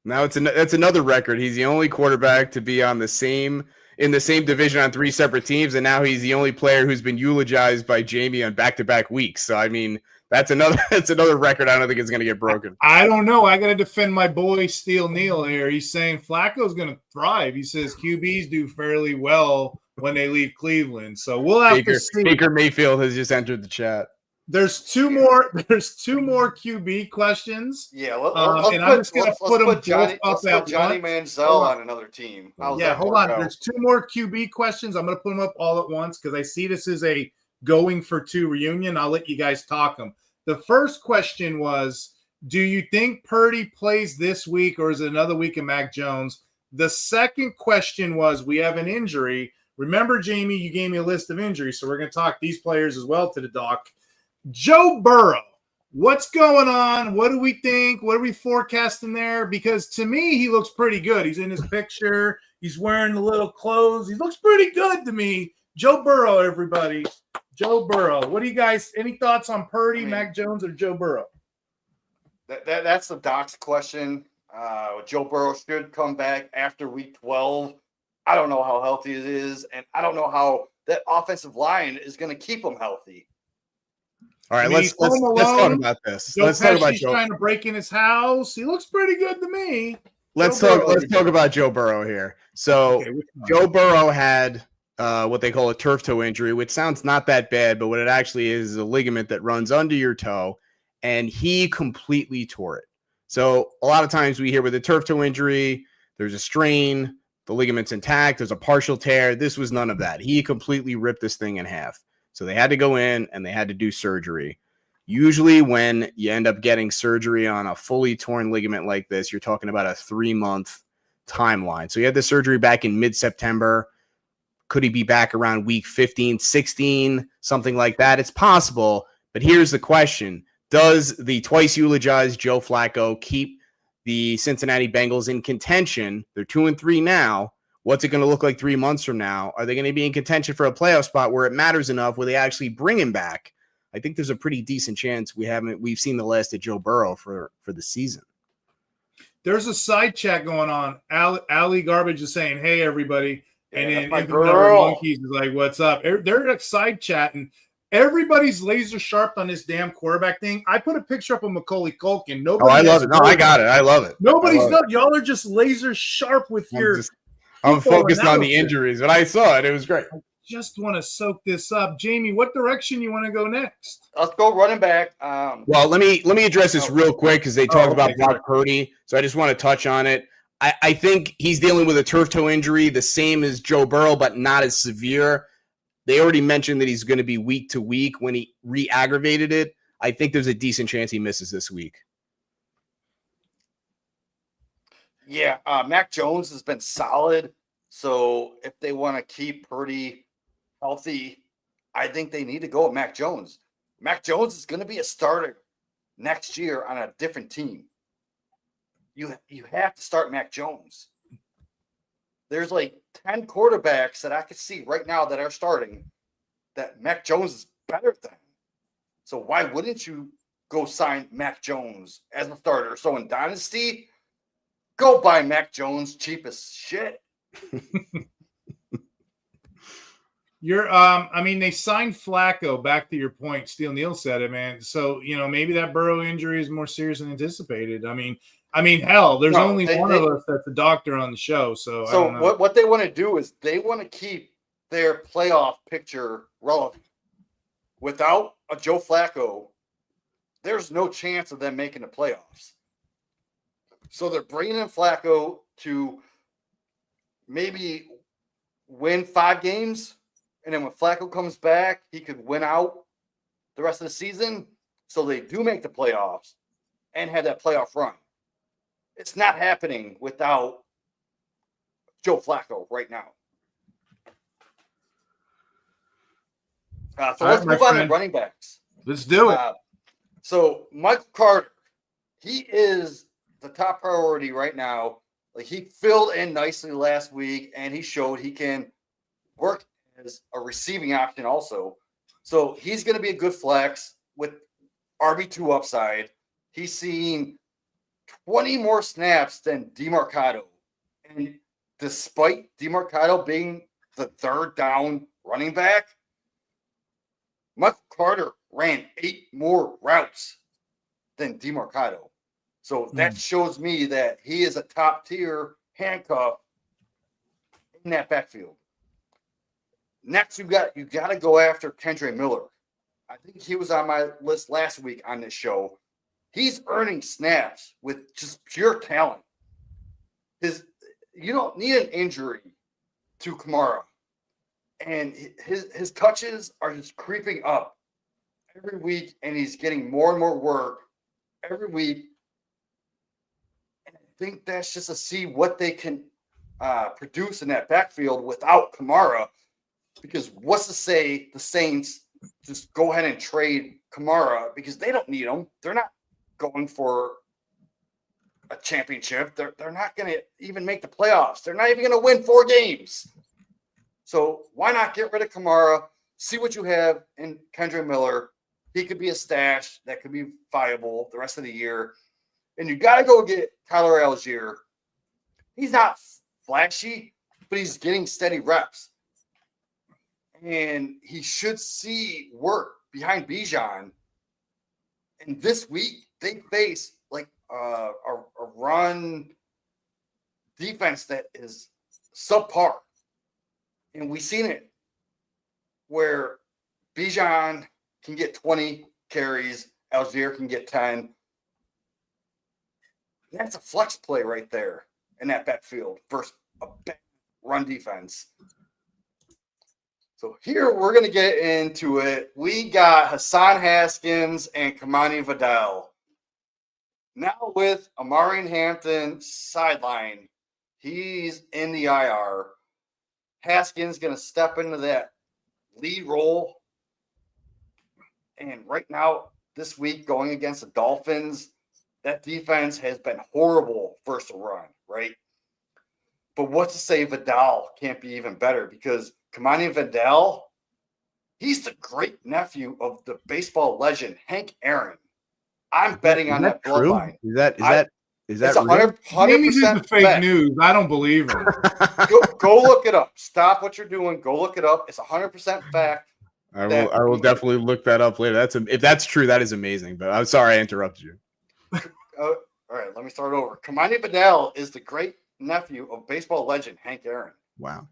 Now that's another record. He's the only quarterback to be in the same division on 3 separate teams, and now he's the only player who's been eulogized by Jamie on back-to-back weeks. So I mean, that's another record. I don't think it's going to get broken. I don't know. I got to defend my boy Steel Neal here. He's saying Flacco's going to thrive. He says QBs do fairly well when they leave Cleveland. So we'll have to see. Baker Mayfield has just entered the chat. There's two more QB questions. Yeah, let's put Johnny Manziel on another team. Hold on. There's 2 more QB questions. I'm going to put them up all at once because I see this is a going for 2 reunion. I'll let you guys talk them. The first question was, do you think Purdy plays this week or is it another week of Mac Jones? The second question was, we have an injury. Remember, Jamie, you gave me a list of injuries, so we're going to talk these players as well to the doc. Joe Burrow, what's going on? What do we think? What are we forecasting there? Because to me, he looks pretty good. He's in his picture. He's wearing the little clothes. He looks pretty good to me. Joe Burrow, everybody. Joe Burrow. What do you guys, any thoughts on Purdy, Mac Jones, or Joe Burrow? That's the doc's question. Joe Burrow should come back after week 12. I don't know how healthy it is, and I don't know how that offensive line is going to keep him healthy. All right, I mean, let's talk about this. Joe Let's talk about Pesci's Joe. trying to break in his house. He looks pretty good to me. Let's talk about Joe Burrow here. So Joe Burrow had what they call a turf toe injury, which sounds not that bad, but what it actually is a ligament that runs under your toe, and he completely tore it. So a lot of times we hear with a turf toe injury, there's a strain, the ligament's intact, there's a partial tear. This was none of that. He completely ripped this thing in half. So they had to go in and they had to do surgery. Usually when you end up getting surgery on a fully torn ligament like this, you're talking about a 3-month timeline. So he had the surgery back in mid-September. Could he be back around week 15, 16, something like that? It's possible, but here's the question. Does the twice eulogized Joe Flacco keep the Cincinnati Bengals in contention? They're 2-3 now. What's it going to look like 3 months from now? Are they going to be in contention for a playoff spot where it matters enough where they actually bring him back? I think there's a pretty decent chance we've seen the last of Joe Burrow for the season. There's a side chat going on. Ali Garbage is saying, "Hey everybody," and then my Infinite girl. Monkeys is like, "What's up?" They're like side chatting. Everybody's laser sharp on this damn quarterback thing. I put a picture up of Macaulay Culkin. Nobody. Oh, I love it. No, I got it. I love it. Nobody's not. Y'all are just laser sharp with I'm focused on the injuries, but I saw it. It was great. Just want to soak this up. Jamie, what direction you want to go next? Let's go running back. Well, let me address this real quick because they talked about Brock Purdy. So I just want to touch on it. I think he's dealing with a turf toe injury, the same as Joe Burrow, but not as severe. They already mentioned that he's going to be week to week when he re-aggravated it. I think there's a decent chance he misses this week. Yeah, Mac Jones has been solid. So if they want to keep Purdy healthy, I think they need to go with Mac Jones. Mac Jones is going to be a starter next year on a different team. You have to start Mac Jones. There's like 10 quarterbacks that I could see right now that are starting that Mac Jones is better than. So why wouldn't you go sign Mac Jones as a starter? So in Dynasty, go buy Mac Jones cheap as shit. I mean, they signed Flacco. Back to your point, Steel Neal said it, man. So maybe that Burrow injury is more serious than anticipated. I mean, hell, there's only one of us that's a doctor on the show. So I don't know. What they want to do is they want to keep their playoff picture relevant. Without a Joe Flacco, there's no chance of them making the playoffs. So they're bringing in Flacco to maybe win 5 games. And then when Flacco comes back, he could win out the rest of the season. So they do make the playoffs and have that playoff run. It's not happening without Joe Flacco right now. So let's move on to running backs. Let's do it. So Michael Carter, he is the top priority right now. Like, he filled in nicely last week, and he showed he can work as a receiving option also. So he's going to be a good flex with RB2 upside. He's seen 20 more snaps than DeMarcado. And despite DeMarcado being the third down running back, Michael Carter ran 8 more routes than DeMarcado. So that shows me that he is a top-tier handcuff in that backfield. Next, you got to go after Kendre Miller. I think he was on my list last week on this show. He's earning snaps with just pure talent. You don't need an injury to Kamara. And his touches are just creeping up every week, and he's getting more and more work every week. And I think that's just to see what they can produce in that backfield without Kamara. Because what's to say the Saints just go ahead and trade Kamara because they don't need him. They're not going for a championship. They're not going to even make the playoffs. They're not even going to win 4 games. So why not get rid of Kamara, see what you have in Kendre Miller. He could be a stash that could be viable the rest of the year. And you got to go get Tyler Algier. He's not flashy, but he's getting steady reps. And he should see work behind Bijan. And this week, they face like a run defense that is subpar. And we've seen it where Bijan can get 20 carries, Algier can get 10. That's a flex play right there in that backfield versus a bad run defense. So here we're going to get into it. We got Hassan Haskins and Kamani Vidal. Now with Amari Hampton sideline, he's in the IR. Haskins going to step into that lead role. And right now, this week, going against the Dolphins, that defense has been horrible versus the run, right? But what's to say Vidal can't be even better, because Kamani Vidal, he's the great nephew of the baseball legend Hank Aaron. I'm betting on that bloodline. Is that it's real? 100% the fake fact. news. I don't believe him. Go look it up. Stop what you're doing. Go look it up. It's 100% fact. I will definitely look that up later. If that's true, that is amazing. But I'm sorry I interrupted you. All right, let me start over. Kamani Vidal is the great nephew of baseball legend Hank Aaron. Wow.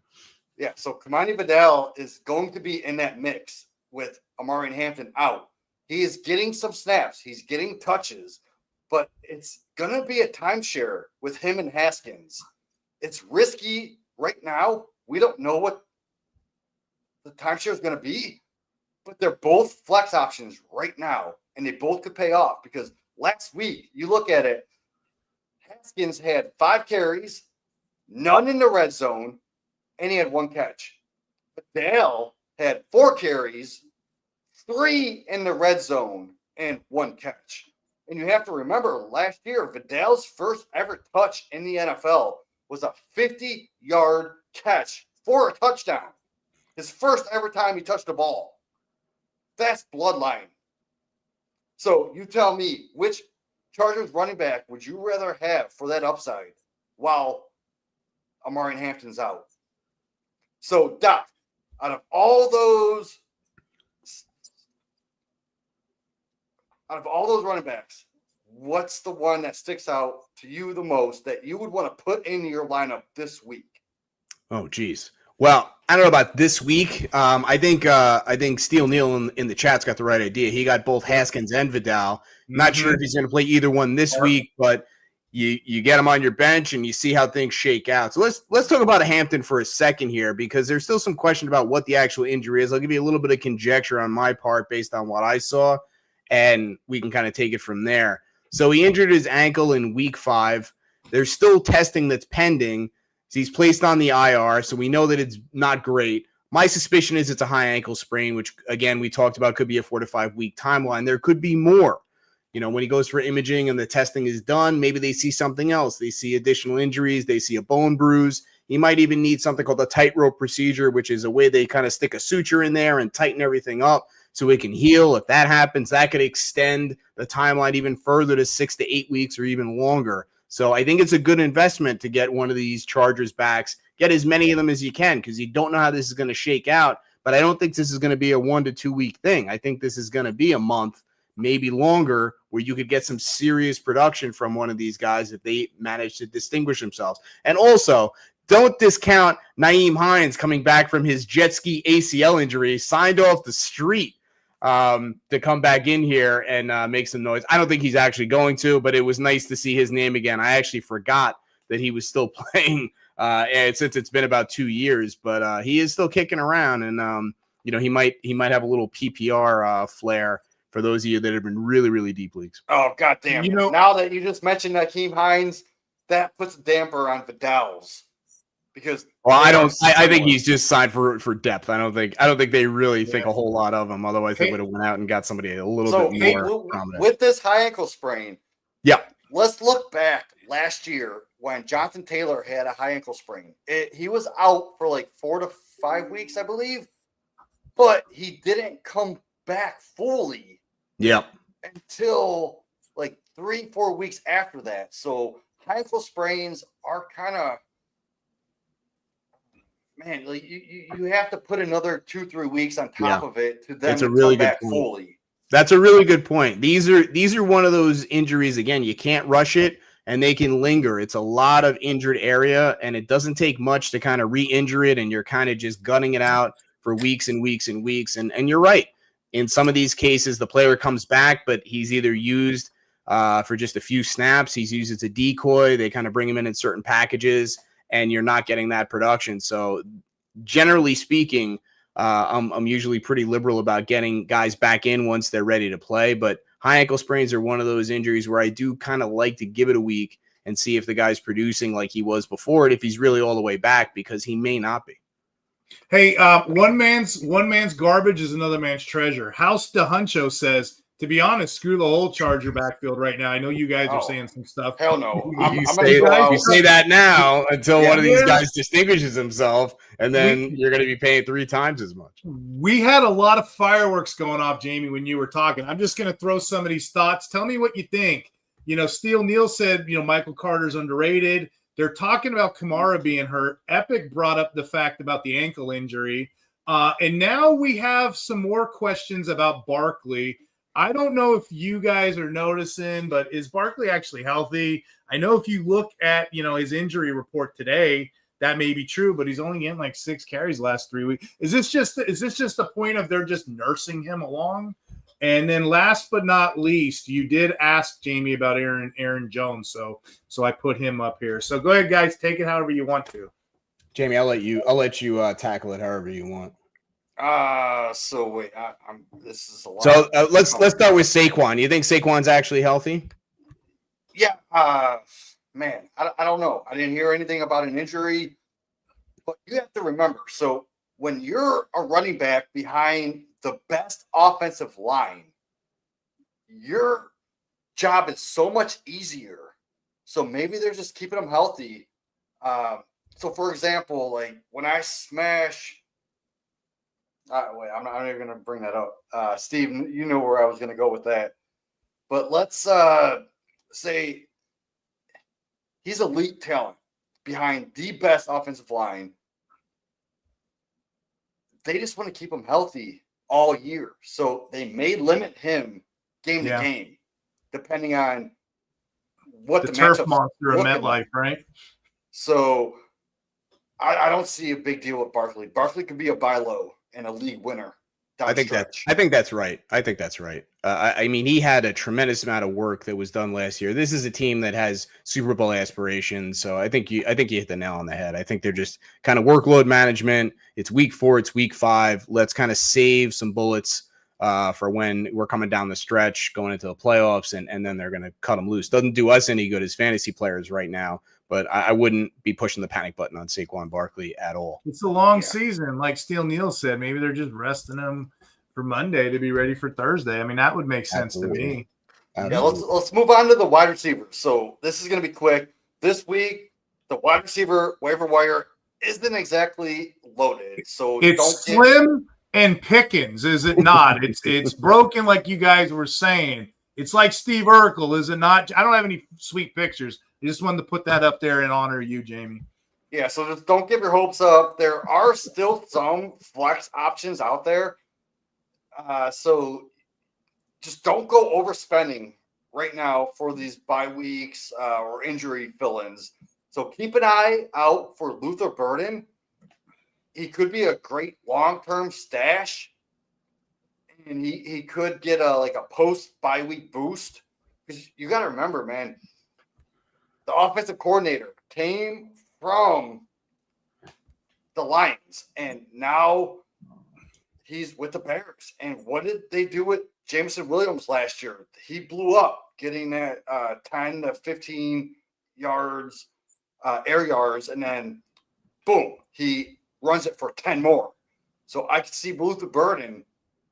Yeah, so Kamani Vidal is going to be in that mix with Amari Hampton out. He is getting some snaps. He's getting touches, but it's going to be a timeshare with him and Haskins. It's risky right now. We don't know what the timeshare is going to be, but they're both flex options right now, and they both could pay off, because last week, you look at it, Haskins had 5 carries, none in the red zone, and he had 1 catch. Vidal had 4 carries, 3 in the red zone, and 1 catch. And you have to remember, last year, Vidal's first ever touch in the NFL was a 50-yard catch for a touchdown. His first ever time he touched the ball. That's bloodline. So you tell me, which Chargers running back would you rather have for that upside while Amari Hampton's out? So, Doc, out of all those running backs, what's the one that sticks out to you the most that you would want to put in your lineup this week? Oh, geez. Well, I don't know about this week. I think Steel Neal in the chat's got the right idea. He got both Haskins and Vidal. Not sure if he's going to play either one this week, but you get him on your bench and you see how things shake out. So let's talk about Hampton for a second here, because there's still some question about what the actual injury is. I'll give you a little bit of conjecture on my part based on what I saw, and we can kind of take it from there. So he injured his ankle in week 5. There's still testing that's pending. So he's placed on the IR, so we know that it's not great. My suspicion is it's a high ankle sprain, which, again, we talked about could be a 4 to 5 week timeline. There could be more. You know, when he goes for imaging and the testing is done, maybe they see something else. They see additional injuries. They see a bone bruise. He might even need something called a tightrope procedure, which is a way they kind of stick a suture in there and tighten everything up so it can heal. If that happens, that could extend the timeline even further to 6 to 8 weeks or even longer. So I think it's a good investment to get one of these Chargers backs. Get as many of them as you can, because you don't know how this is going to shake out. But I don't think this is going to be a 1 to 2 week thing. I think this is going to be a month, maybe longer, where you could get some serious production from one of these guys if they manage to distinguish themselves. And also, don't discount Nyheim Hines coming back from his jet ski ACL injury, signed off the street to come back in here and make some noise. I don't think he's actually going to, but it was nice to see his name again. I actually forgot that he was still playing and since it's been about 2 years, but he is still kicking around, and you know, he might have a little PPR flair for those of you that have been really, really deep leagues. Oh, goddamn. You know, now that you just mentioned Nyheim Hines, that puts a damper on Vidal's. Because I think he's just signed for depth. I don't think they really think a whole lot of him. Otherwise, they would have went out and got somebody a little bit more prominent. With this high ankle sprain, yeah, let's look back last year when Jonathan Taylor had a high ankle sprain. He was out for like 4 to 5 weeks, I believe, but he didn't come back fully. Yep. Until like 3-4 weeks after that. So high ankle sprains are kind of man, like you have to put another 2-3 weeks on top of it to then It's a really good come back point. fully. That's a really good point. These are one of those injuries, again, you can't rush it and they can linger. It's a lot of injured area and it doesn't take much to kind of re-injure it, and you're kind of just gunning it out for weeks and weeks and weeks. And you're right. In some of these cases, the player comes back, but he's either used for just a few snaps, he's used as a decoy, they kind of bring him in certain packages, and you're not getting that production. So generally speaking, I'm usually pretty liberal about getting guys back in once they're ready to play, but high ankle sprains are one of those injuries where I do kind of like to give it a week and see if the guy's producing like he was before it, if he's really all the way back, because he may not be. Hey, one man's garbage is another man's treasure. House DeHuncho says, to be honest, screw the whole Charger backfield right now. I know you guys are saying some stuff. Hell no. You say that now until one of these guys distinguishes himself, and then you're going to be paying 3 times as much. We had a lot of fireworks going off, Jamie, when you were talking. I'm just going to throw some of these thoughts. Tell me what you think. Steel Neal said, Michael Carter's underrated. They're talking about Kamara being hurt. Epic brought up the fact about the ankle injury. And now we have some more questions about Barkley. I don't know if you guys are noticing, but is Barkley actually healthy? I know if you look at, his injury report today, that may be true, but he's only getting like 6 carries last 3 weeks. Is this just a point of they're just nursing him along? And then last but not least, you did ask Jamie about Aaron Jones. So I put him up here. So go ahead, guys, take it however you want to. Jamie, I'll let you tackle it however you want. So wait, this is a lot. So let's start with Saquon. You think Saquon's actually healthy? Yeah. Man, I don't know. I didn't hear anything about an injury, but you have to remember. So when you're a running back behind the best offensive line, your job is so much easier. So maybe they're just keeping them healthy. So for example, like when I smash. Wait, I'm not even going to bring that up. Steve, you know where I was going to go with that. But let's say he's elite talent behind the best offensive line. They just want to keep him healthy all year. So they may limit him game to game, depending on what the turf monster of MetLife, right? So I don't see a big deal with Barkley. Barkley could be a buy low and a league winner. I think that's right. I mean, he had a tremendous amount of work that was done last year. This is a team that has Super Bowl aspirations, so I think you hit the nail on the head. I think they're just kind of workload management. It's week 4, it's week 5. Let's kind of save some bullets for when we're coming down the stretch, going into the playoffs, and then they're going to cut them loose. Doesn't do us any good as fantasy players right now. But I wouldn't be pushing the panic button on Saquon Barkley at all. It's a long season, like Steel Neal said. Maybe they're just resting him for Monday to be ready for Thursday. I mean, that would make sense to me. Yeah, let's move on to the wide receivers. So this is going to be quick. This week, the wide receiver waiver wire isn't exactly loaded. So it's Slim and Pickens, is it not? It's broken, like you guys were saying. It's like Steve Urkel, is it not? I don't have any sweet pictures. I just wanted to put that up there in honor of you, Jamie. Yeah, so just don't give your hopes up. There are still some flex options out there. So just don't go overspending right now for these bye weeks or injury fill-ins. So keep an eye out for Luther Burden. He could be a great long-term stash. And he could get a post-bye week boost. Because you got to remember, man, the offensive coordinator came from the Lions, and now he's with the Bears. And what did they do with Jameson Williams last year? He blew up, getting that 10 to 15 yards, air yards, and then boom, he runs it for 10 more. So I could see Luther Burden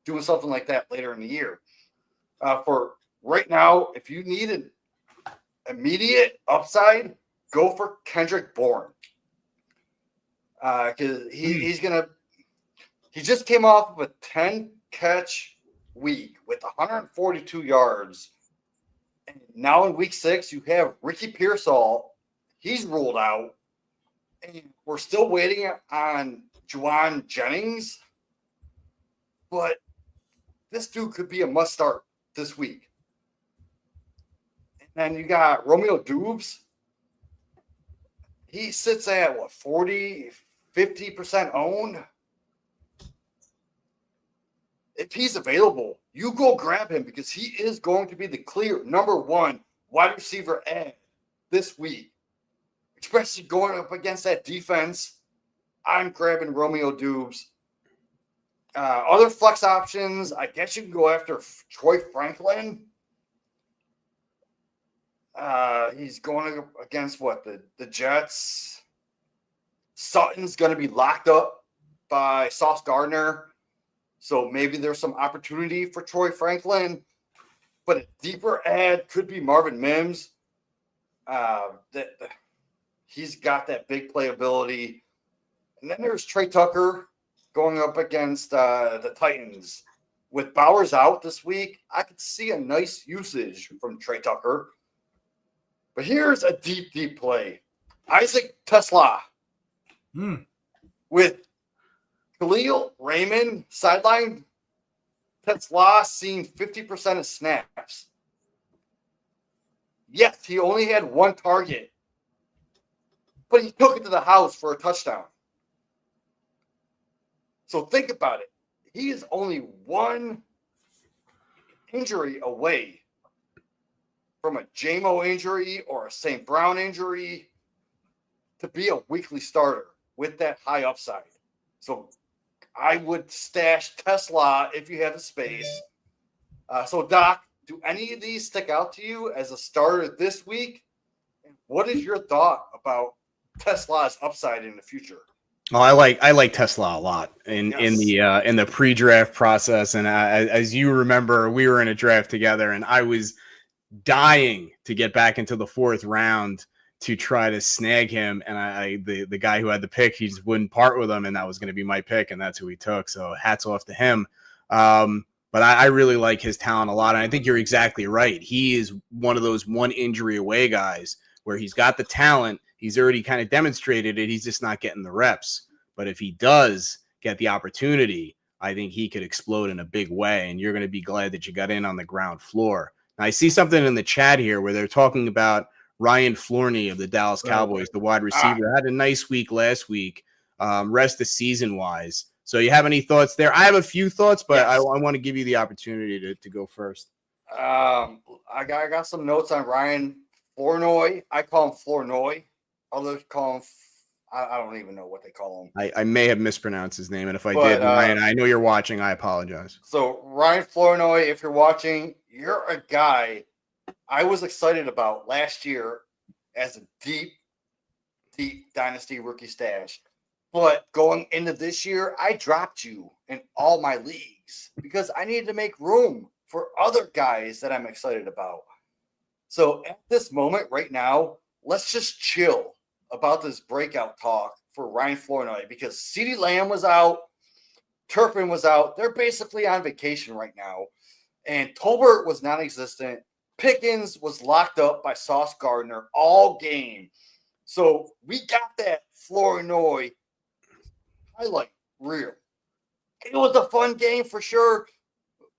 doing something like that later in the year. For right now, if you need an immediate upside, go for Kendrick Bourne. Because he just came off of a 10-catch week with 142 yards. And now in week 6, you have Ricky Pearsall. He's ruled out. And We're still waiting on Juwan Jennings, but this dude could be a must start this week. And then you got Romeo Dubes. He sits at what, 40, 50% owned. If he's available, you go grab him because he is going to be the clear number one wide receiver ad this week, especially going up against that defense. I'm grabbing Romeo Dubes. Other flex options, I guess you can go after Troy Franklin. He's going against what, the Jets. Sutton's going to be locked up by Sauce Gardner. So maybe there's some opportunity for Troy Franklin, but a deeper ad could be Marvin Mims. He's got that big playability. And then there's Trey Tucker going up against the Titans. With Bowers out this week, I could see a nice usage from Trey Tucker. But here's a deep play. Isaac Tesla with Khalil Raymond sideline. Tesla seeing 50% of snaps. Yes, he only had one target, but he took it to the house for a touchdown. So think about it. He is only one injury away from a JMO injury or a St. Brown injury to be a weekly starter with that high upside. So I would stash Tesla if you have the space. So, Doc, do any of these stick out to you as a starter this week? And what is your thought about Tesla's upside in the future? Oh, I like Tesla a lot in the pre-draft process, and as you remember, we were in a draft together, and I was dying to get back into the fourth round to try to snag him, and the guy who had the pick, he just wouldn't part with him, and that was going to be my pick, and that's who he took. So hats off to him. But I really like his talent a lot, and I think you're exactly right. He is one of those one injury away guys where he's got the talent. He's already kind of demonstrated it. He's just not getting the reps. But if he does get the opportunity, I think he could explode in a big way, and you're going to be glad that you got in on the ground floor. Now, I see something in the chat here where they're talking about Ryan Flournoy of the Dallas Cowboys, the wide receiver, had a nice week last week, rest of season-wise. So you have any thoughts there? I have a few thoughts, but yes. I want to give you the opportunity to go first. I got some notes on Ryan Flournoy. I call him Flournoy. Others call him I don't even know what they call him. I may have mispronounced his name, and if I did, Ryan, I know you're watching. I apologize. So Ryan Flournoy, if you're watching, you're a guy I was excited about last year as a deep dynasty rookie stash. But going into this year, I dropped you in all my leagues because I needed to make room for other guys that I'm excited about. So at this moment right now, let's just chill about this breakout talk for Ryan Flournoy because CeeDee Lamb was out, Turpin was out. They're basically on vacation right now. And Tolbert was non-existent. Pickens was locked up by Sauce Gardner all game. So we got that Flournoy highlight reel. It was a fun game for sure,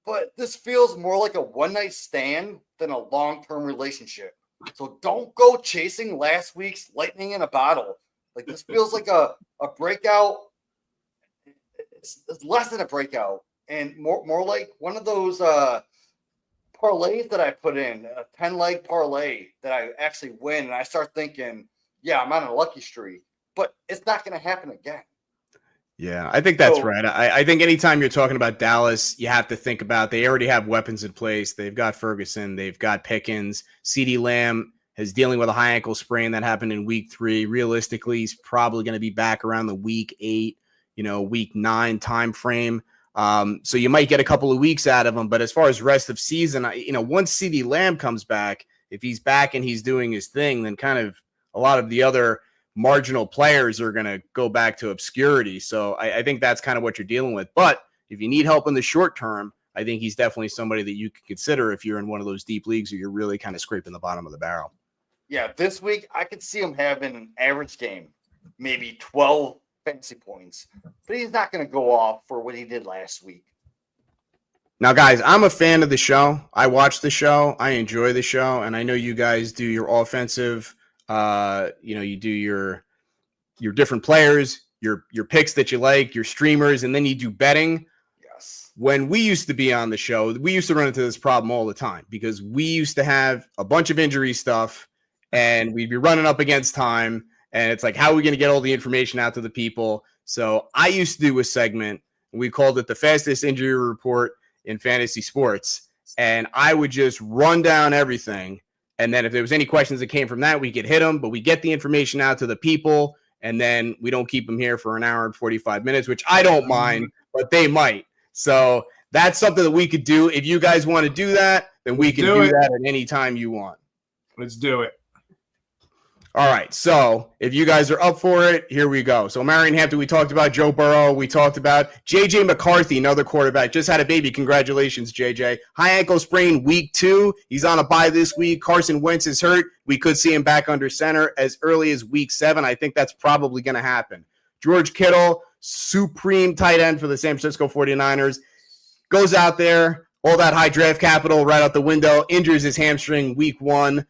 but this feels more like a one-night stand than a long-term relationship. So don't go chasing last week's lightning in a bottle. Like this feels like a breakout. It's less than a breakout and more like one of those parlays that I put in, a 10-leg parlay that I actually win. And I start thinking, yeah, I'm on a lucky streak, but it's not going to happen again. Yeah, I think that's right. I think anytime you're talking about Dallas, you have to think about they already have weapons in place. They've got Ferguson. They've got Pickens. CeeDee Lamb is dealing with a high ankle sprain that happened in week 3. Realistically, he's probably going to be back around the week 8, week 9 time frame. So you might get a couple of weeks out of him. But as far as rest of season, once CeeDee Lamb comes back, if he's back and he's doing his thing, then kind of a lot of the other marginal players are going to go back to obscurity. So I think that's kind of what you're dealing with. But if you need help in the short term, I think he's definitely somebody that you could consider if you're in one of those deep leagues or you're really kind of scraping the bottom of the barrel. Yeah, this week I could see him having an average game. maybe 12 fantasy points, but he's not going to go off for what he did last week. Now, guys, I'm a fan of the show. I watch the show. I enjoy the show, and I know you guys do your offensive. You do your different players, your picks that you like, your streamers, and then you do betting. Yes. When we used to be on the show, we used to run into this problem all the time because we used to have a bunch of injury stuff, and we'd be running up against time, and it's like, how are we going to get all the information out to the people? So I used to do a segment. We called it the fastest injury report in fantasy sports, and I would just run down everything, and then if there was any questions that came from that, we could hit them, but we get the information out to the people, and then we don't keep them here for an hour and 45 minutes, which I don't mind, but they might. So that's something that we could do. If you guys want to do that, then we can do that at any time you want. Let's do it. All right, so if you guys are up for it, here we go. So Marion Hampton, we talked about Joe Burrow. We talked about J.J. McCarthy, another quarterback. Just had a baby. Congratulations, J.J. High ankle sprain week 2. He's on a bye this week. Carson Wentz is hurt. We could see him back under center as early as week 7. I think that's probably going to happen. George Kittle, supreme tight end for the San Francisco 49ers, goes out there, all that high draft capital right out the window, injures his hamstring week 1.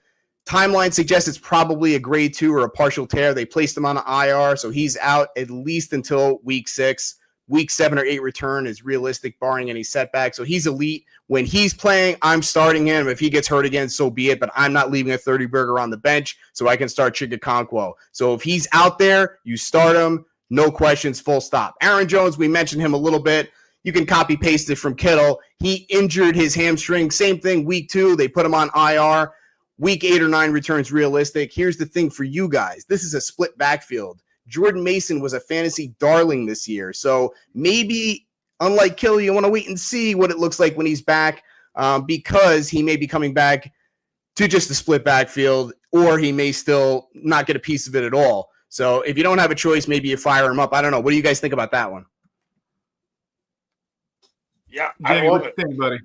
Timeline suggests it's probably a grade 2 or a partial tear. They placed him on an IR, so he's out at least until week 6. Week 7 or 8 return is realistic, barring any setbacks. So he's elite. When he's playing, I'm starting him. If he gets hurt again, so be it. But I'm not leaving a 30-burger on the bench so I can start Chigakonkwo. So if he's out there, you start him. No questions, full stop. Aaron Jones, we mentioned him a little bit. You can copy-paste it from Kittle. He injured his hamstring. Same thing, week 2. They put him on IR. Week 8 or 9 returns realistic. Here's the thing for you guys. This is a split backfield. Jordan Mason was a fantasy darling this year. So maybe, unlike Kittle, you want to wait and see what it looks like when he's back because he may be coming back to just a split backfield, or he may still not get a piece of it at all. So if you don't have a choice, maybe you fire him up. I don't know. What do you guys think about that one? Yeah, Jamie, I love what it. you think, buddy?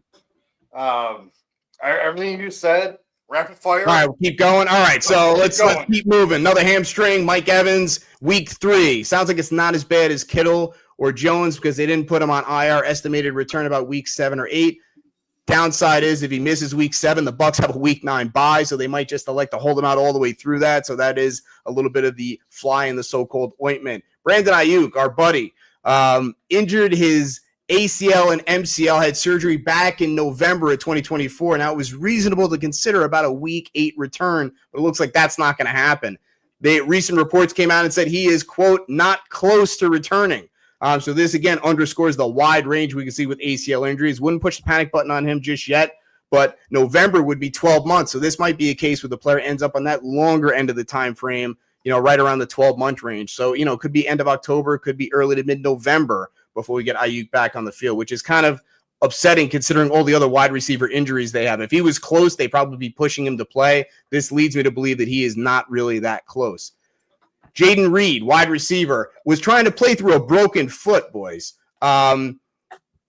Everything you said, rapid fire. All right, we'll keep going. All right, so let's keep moving. Another hamstring, Mike Evans, week 3. Sounds like it's not as bad as Kittle or Jones because they didn't put him on IR. Estimated return about week 7 or 8. Downside is if he misses week 7, the Bucs have a week 9 bye, so they might just elect to hold him out all the way through that. So that is a little bit of the fly in the so-called ointment. Brandon Ayuk, our buddy, injured his ACL and MCL, had surgery back in November of 2024. Now, it was reasonable to consider about a week 8 return, but it looks like that's not going to happen. Recent reports came out and said he is, quote, not close to returning. So this, again, underscores the wide range we can see with ACL injuries. Wouldn't push the panic button on him just yet, but November would be 12 months. So this might be a case where the player ends up on that longer end of the time frame, right around the 12-month range. So, it could be end of October, could be early to mid-November before we get Ayuk back on the field, which is kind of upsetting considering all the other wide receiver injuries they have. If he was close, they'd probably be pushing him to play. This leads me to believe that he is not really that close. Jaden Reed, wide receiver, was trying to play through a broken foot, boys, and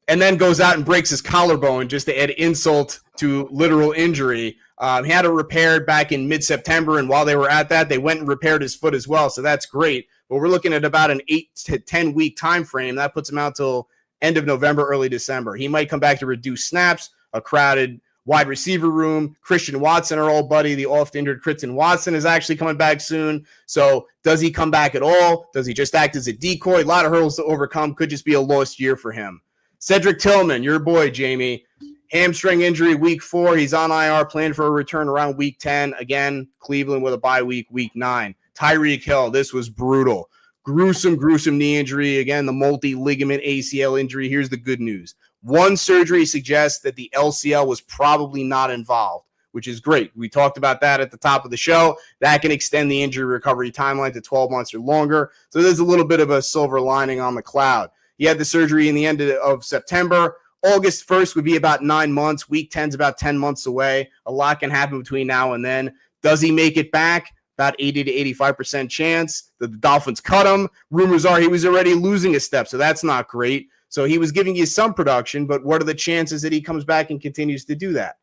then goes out and breaks his collarbone just to add insult to literal injury. He had it repaired back in mid-September, and while they were at that, they went and repaired his foot as well, so that's great. But we're looking at about an 8 to 10-week time frame. That puts him out till end of November, early December. He might come back to reduce snaps, a crowded wide receiver room. Christian Watson, our old buddy, the oft-injured Christian Watson, is actually coming back soon. So does he come back at all? Does he just act as a decoy? A lot of hurdles to overcome. Could just be a lost year for him. Cedric Tillman, your boy, Jamie. Hamstring injury week 4. He's on IR, planned for a return around week 10. Again, Cleveland with a bye week 9. Tyreek Hill, this was brutal. Gruesome knee injury. Again, the multi-ligament ACL injury. Here's the good news. One surgery suggests that the LCL was probably not involved, which is great. We talked about that at the top of the show. That can extend the injury recovery timeline to 12 months or longer. So there's a little bit of a silver lining on the cloud. He had the surgery in the end of September. August 1st would be about 9 months. Week 10 is about 10 months away. A lot can happen between now and then. Does he make it back? About 80 to 85% chance. The Dolphins cut him. Rumors are he was already losing a step, so that's not great. So he was giving you some production, but what are the chances that he comes back and continues to do that?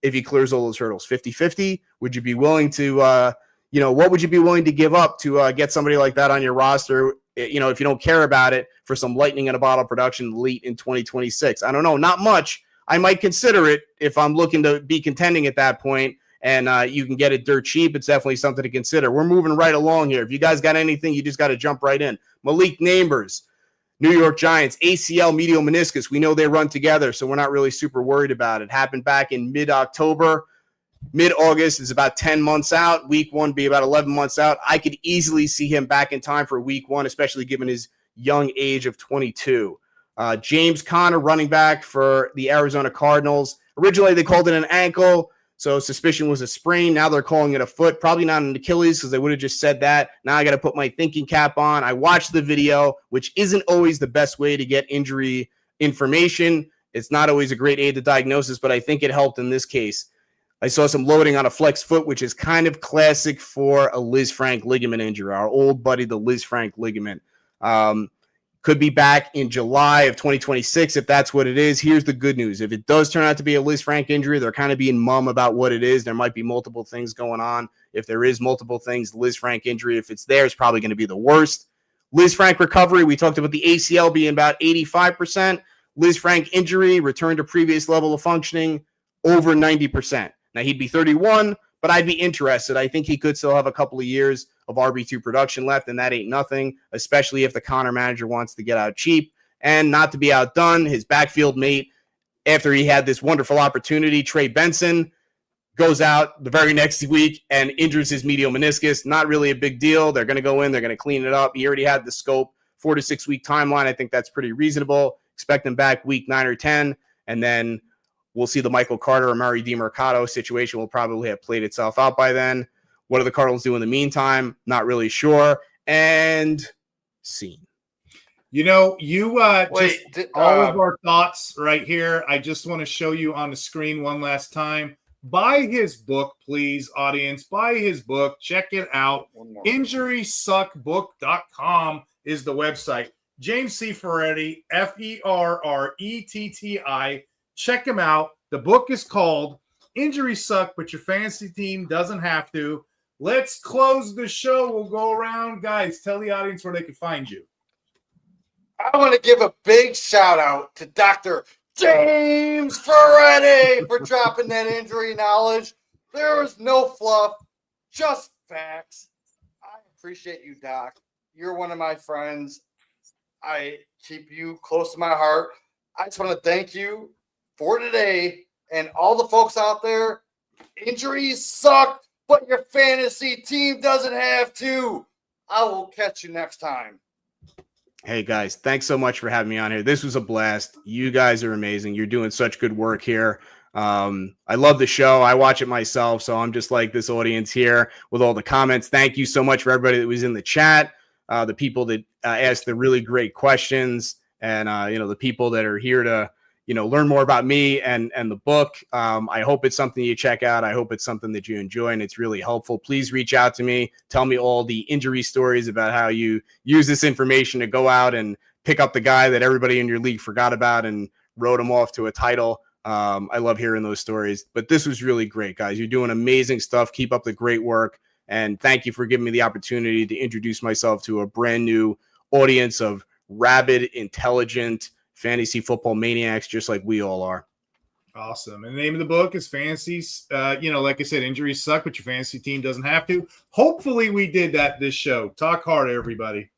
If he clears all those hurdles, 50-50, would you be willing to, what would you be willing to give up to get somebody like that on your roster? If you don't care about it, for some lightning in a bottle production late in 2026. I don't know, not much. I might consider it if I'm looking to be contending at that point, and you can get it dirt cheap. It's definitely something to consider. We're moving right along here. If you guys got anything, you just got to jump right in. Malik Neighbors, New York Giants, ACL medial meniscus. We know they run together, so we're not really super worried about it. Happened back in mid-October. Mid-August is about 10 months out. Week 1 be about 11 months out. I could easily see him back in time for week 1, especially given his young age of 22. James Conner, running back for the Arizona Cardinals. Originally, they called it an ankle, so suspicion was a sprain. Now they're calling it a foot. Probably not an Achilles because they would have just said that. Now I got to put my thinking cap on. I watched the video, which isn't always the best way to get injury information. It's not always a great aid to diagnosis, but I think it helped in this case. I saw some loading on a flex foot, which is kind of classic for a Liz Frank ligament injury, our old buddy, the Liz Frank ligament. Could be back in July of 2026 if that's what it is. Here's the good news. If it does turn out to be a Liz Frank injury, they're kind of being mum about what it is. There might be multiple things going on. If there is multiple things, Liz Frank injury, if it's there, it's probably going to be the worst. Liz Frank recovery, we talked about the ACL being about 85%. Liz Frank injury, return to previous level of functioning, over 90%. Now, he'd be 31, but I'd be interested. I think he could still have a couple of years of RB2 production left, and that ain't nothing, especially if the Connor manager wants to get out cheap. And not to be outdone, his backfield mate, after he had this wonderful opportunity, Trey Benson, goes out the very next week and injures his medial meniscus. Not really a big deal. They're going to go in. They're going to clean it up. He already had the scope, 4 to 6 week timeline. I think that's pretty reasonable. Expect him back week 9 or 10, and then we'll see the Michael Carter or Murray DiMercato situation will probably have played itself out by then. What do the Cardinals do in the meantime? Not really sure. And scene. All of our thoughts right here. I just want to show you on the screen one last time. Buy his book, please, audience. Buy his book. Check it out. InjurySuckBook.com is the website. James C. Ferretti, Ferretti. Check him out. The book is called Injuries Suck, but your fantasy team doesn't have to. Let's close the show. We'll go around. Guys, tell the audience where they can find you. I want to give a big shout out to Dr. James Ferretti for dropping that injury knowledge. There was no fluff, just facts. I appreciate you, Doc. You're one of my friends. I keep you close to my heart. I just want to thank you for today and all the folks out there. Injuries suck, but your fantasy team doesn't have to. I will catch you next time. Hey guys, thanks so much for having me on here. This was a blast. You guys are amazing. You're doing such good work here. I love the show. I watch it myself, so I'm just like this audience here with all the comments. Thank you so much for everybody that was in the chat, the people that asked the really great questions, and the people that are here to learn more about me and the book. I hope it's something you check out. I hope it's something that you enjoy and it's really helpful. Please reach out to me. Tell me all the injury stories about how you use this information to go out and pick up the guy that everybody in your league forgot about and wrote him off to a title. I love hearing those stories. But this was really great, guys. You're doing amazing stuff. Keep up the great work. And thank you for giving me the opportunity to introduce myself to a brand new audience of rabid, intelligent fantasy football maniacs, just like we all are. Awesome. And the name of the book is Fantasies. Like I said, injuries suck, but your fantasy team doesn't have to. Hopefully we did that this show. Talk hard, everybody.